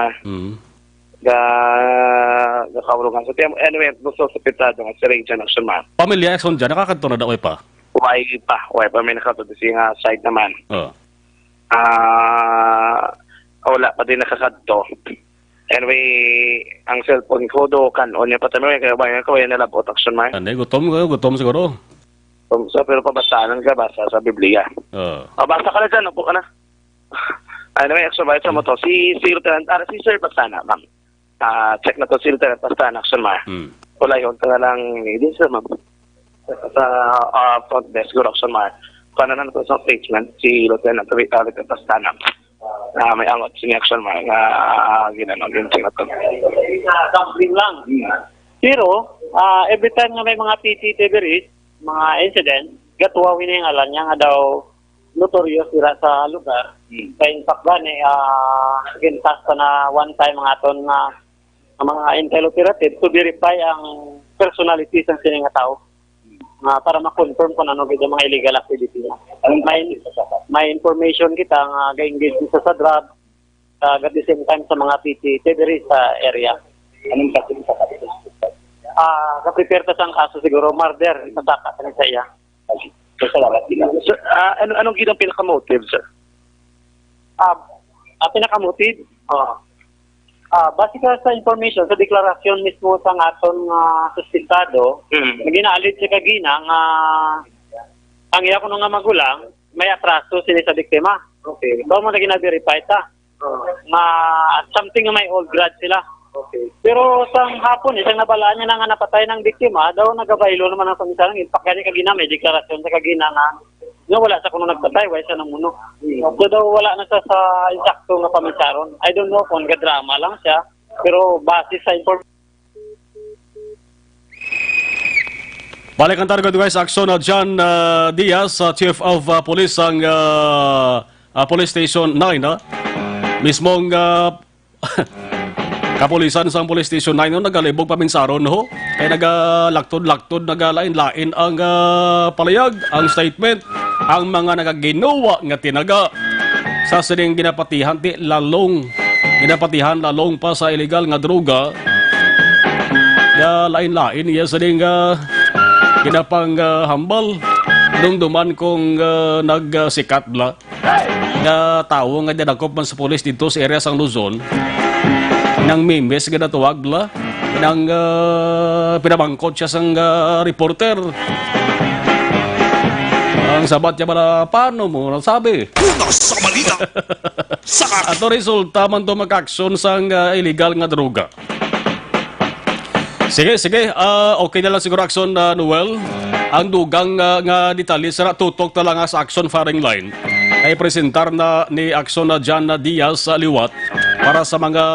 Kakaurungan. So, tiyan mo, anyway, gusto sa pitado nga, si Rachel action mo. Pamilya action dyan, nakakanto na daw pa? Uway pa, may nakatudisi nga side naman. Wala pa din nakakadto. Anyway, ang cellphone ko do kan on niya patami kaya bayan ko yan nalabot action man. Ande gutom siguro. So pero pabasaan ka basa sa Biblia. Basa ka na dyan, upo ka na. Anyway, action ba sa mo to? Si Lieutenant, si Sir Bastana, ma'am. Check na to si Lieutenant Bastana action man. Wala yun, ka lang, hindi sir ma'am. Sa front desk, good action man. Kung na to sa statement, si Lieutenant Bastana. May angot si action man ginanong ginsing na to. Dumpling lang. Pero, every time nga may mga PCTV risk, mga incident, gatuwawin na yung alam niya nga daw notorious sila sa lugar. Kaya in fact gani, gintas pa na one time mga aton na mga intel operative to verify ang personalities ng sila nga tao. Para ma-confirm kung ano gito mga illegal activity niya. May information kita nga ga-engage dito sa drug at the same time sa mga PCTV sa area. Anong kaso sa kapito? Ka-prepare ta sang kaso siguro, murder, isasaka sa iya. Sir, anong ginang pinaka-motive, sir? Pinaka-motive? Base sa information, sa deklarasyon mismo sa aton suspitado, ginaalit si Kagina nga ang iya ko nga magulang, may atraso sila sa biktima. Okay. Bago mo na gina-verify ta. Nga something nga may old grudge sila. Okay. Pero sa hapon, isang nabalaan niya na nga napatay ng biktima, daw nagabaylo naman ang pamisalang impact gani Kagina, may deklarasyon sa Kagina nga wala sa kuno nagpatay, wala siya ng muno. So daw wala na siya sa insakto nga pamisaron. I don't know kung gadrama lang siya, pero base sa information. Balik ang target guys, aksyon na John Diaz, Chief of Police ang Police Station 9. Mismong kapulisan sa Police Station 9 nagalibog paminsaron ho. Kaya nagalaktod-laktod, nagalain-lain ang palayag, ang statement, ang mga nagaginawa nga tinaga sa sining ginapatihan lalong pa sa illegal nga droga. Lain-lain iya sining ginapang hambal dumduman kong nagsikat bla. Nga tao nga dinakop man sa pulis dito sa area sang Luzon. Nang mimes nga natuwag bla. Nang pinabangkot siya sang reporter. Ang sabat niya pala, paano mo nasabi? Una sa balita! Ato resulta man to mag-aksyon sang illegal nga droga. Sige, okay na lang siguro aksyon na Noel. Ang dugang nga detalye sa tutok na lang sa action firing line ay presentar na ni aksyon na Jan Diaz sa liwat para sa mga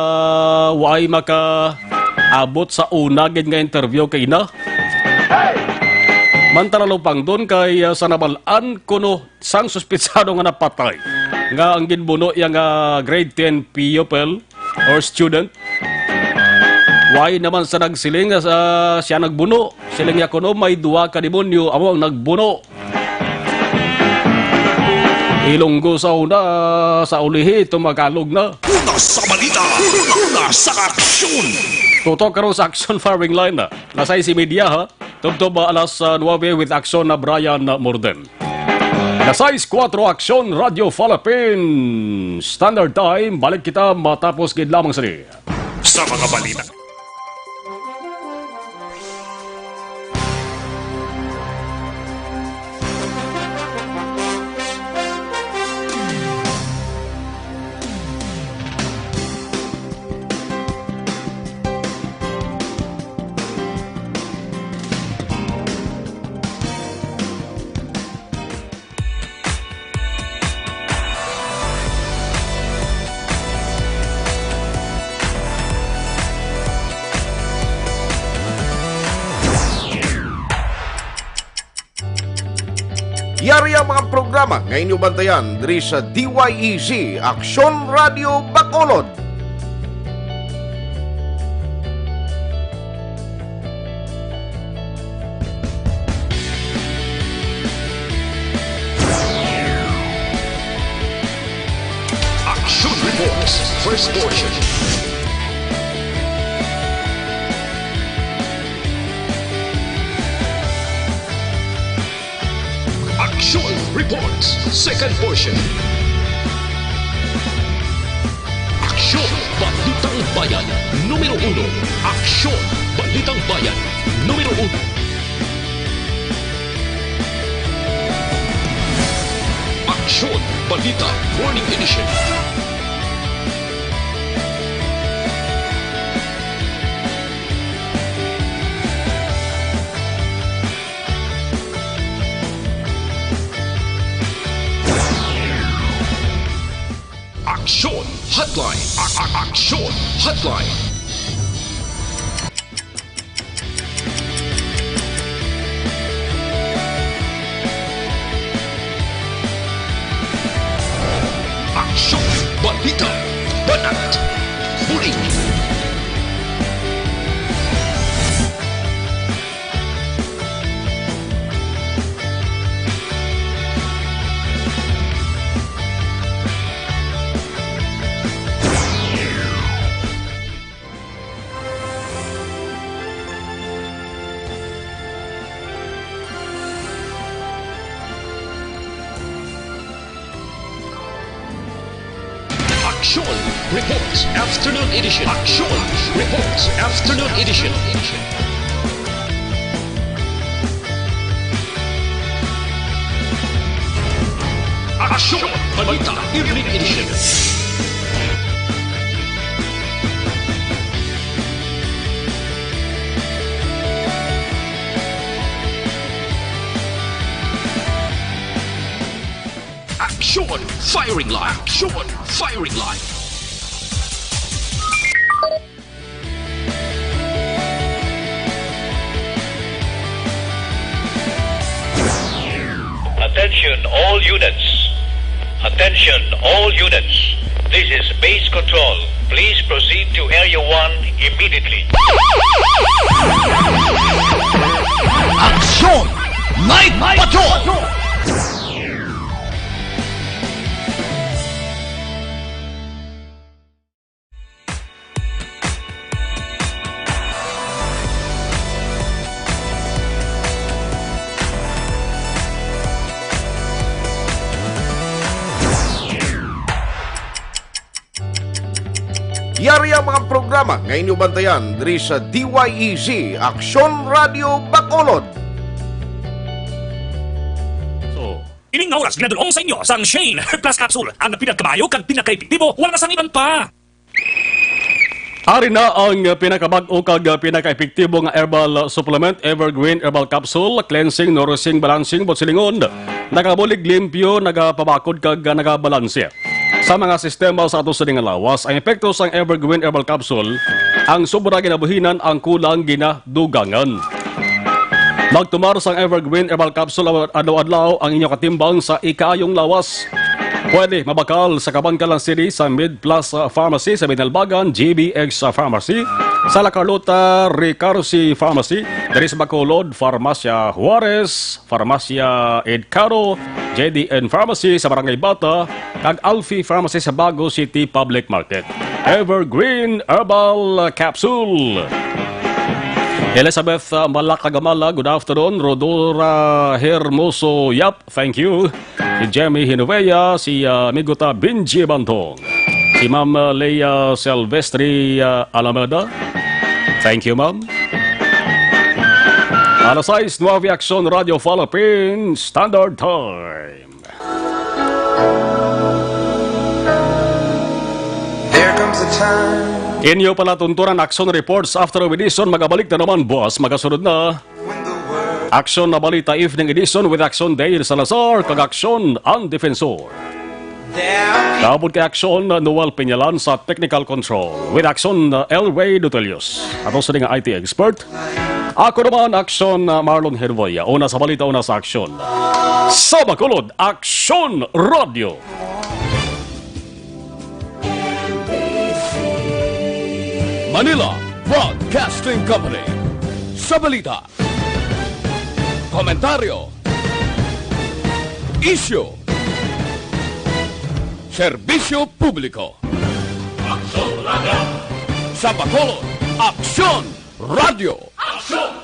way maka-abot sa una nga interview kay na. Mantaralupang doon kay sa nabalaan kuno sang suspitsado nga napatay. Nga ang ginbuno yung grade 10 pupil or student. Why naman sa nagsiling siya nagbuno. Siling niya kuno may duwa ka demonyo amo ang nagbuno. Ilonggo sa una sa ulihi tumagalog na. Una sa balita! Una sa aksyon! Tutok karon sa action firing line na. Nasay si media ha. Tugtog ba alas 9 with action na Brian Morden. Nasay 4 action Radio Philippines. Standard time. Balik kita matapos gid lamang sini. Sa mga balita. Yari ang mga programa nga inyong bantayan diri sa DYEZ Aksyon Radio Bacolod. Action Reports, first portion. Action Reports, second portion. Aksyon Balitang Bayan, numero 1. Aksyon Balitang Bayan, numero 1. Aksyon Balita Morning Edition. Aksyon Hotline. Aksyon Hotline. Aksyon Balita Banat Buling. Action Reports Afternoon Edition. Action Reports Afternoon Edition. Action Balita Evening Edition. Action Firing Line. Action Firing Line. Attention all units. Attention all units. This is base control. Please proceed to Area 1 immediately. Action Night Patrol! Yari ang mga programa nga inyo bantayan diri sa DYEZ Aksyon Radio Bacolod. Ining nga oras ginadulong sa inyo sang Shane Plus Capsule. Ang pinagkabayo kag pinakaepektibo, wala na sang iban pa. Ari na ang pinakabag-o kag pinaka-epektibo nga herbal supplement Evergreen Herbal Capsule, cleansing, nourishing, balancing, botsilingon. Nagabulig limpyo, nagapabakod kag nagabalanse. Sa mga sistema sa ato sa lawas, ang epekto sang Evergreen Herbal Capsule, ang sobra ginabuhinan ang kulang ginadugangan. Magtumar sang Evergreen Herbal Capsule adlaw-adlaw ang inyong katimbang sa ikaayong lawas. Pwede mabakal sa Kabankalan City sa Mid Plus Pharmacy sa Binalbagan, GBX Pharmacy, sa La Carlota, Ricarsi Pharmacy, dari sa Bacolod, Farmacia Juarez, Farmacia Edcaro, JDN Pharmacy sa Barangay Bata, kag Alfie Pharmacy sa Bago City Public Market. Evergreen Herbal Capsule. Elizabeth Malakagamala, good afternoon. Rodora Hermoso, yap, thank you. Si Jamie Hinovea, si Miguta Binji Bantong. Si Ma'am Leia Silvestri Alameda, thank you, Ma'am. Alas 6, Nueva Action Radio Philippines, Standard Time. There comes a time. Inyo pala tunturan Action Reports after edition. Magabalik na naman, boss. Magasunod na Action na Balita Evening Edition with Action Dale Salazar kag Action ang Defensor. Kabod kay Action Noel Peñalan sa Technical Control with Action El Ray Dutelius. Ato sa nga IT expert. Ako naman Action Marlon Hervoya. Una sa balita, una sa Action. Sa Bacolod, Action Radio. Manila Broadcasting Company. Sa balita, komentaryo, issue, serbisyo publiko. Aksyon Radio. Sa Bacolod, Aksyon Radio. Aksyon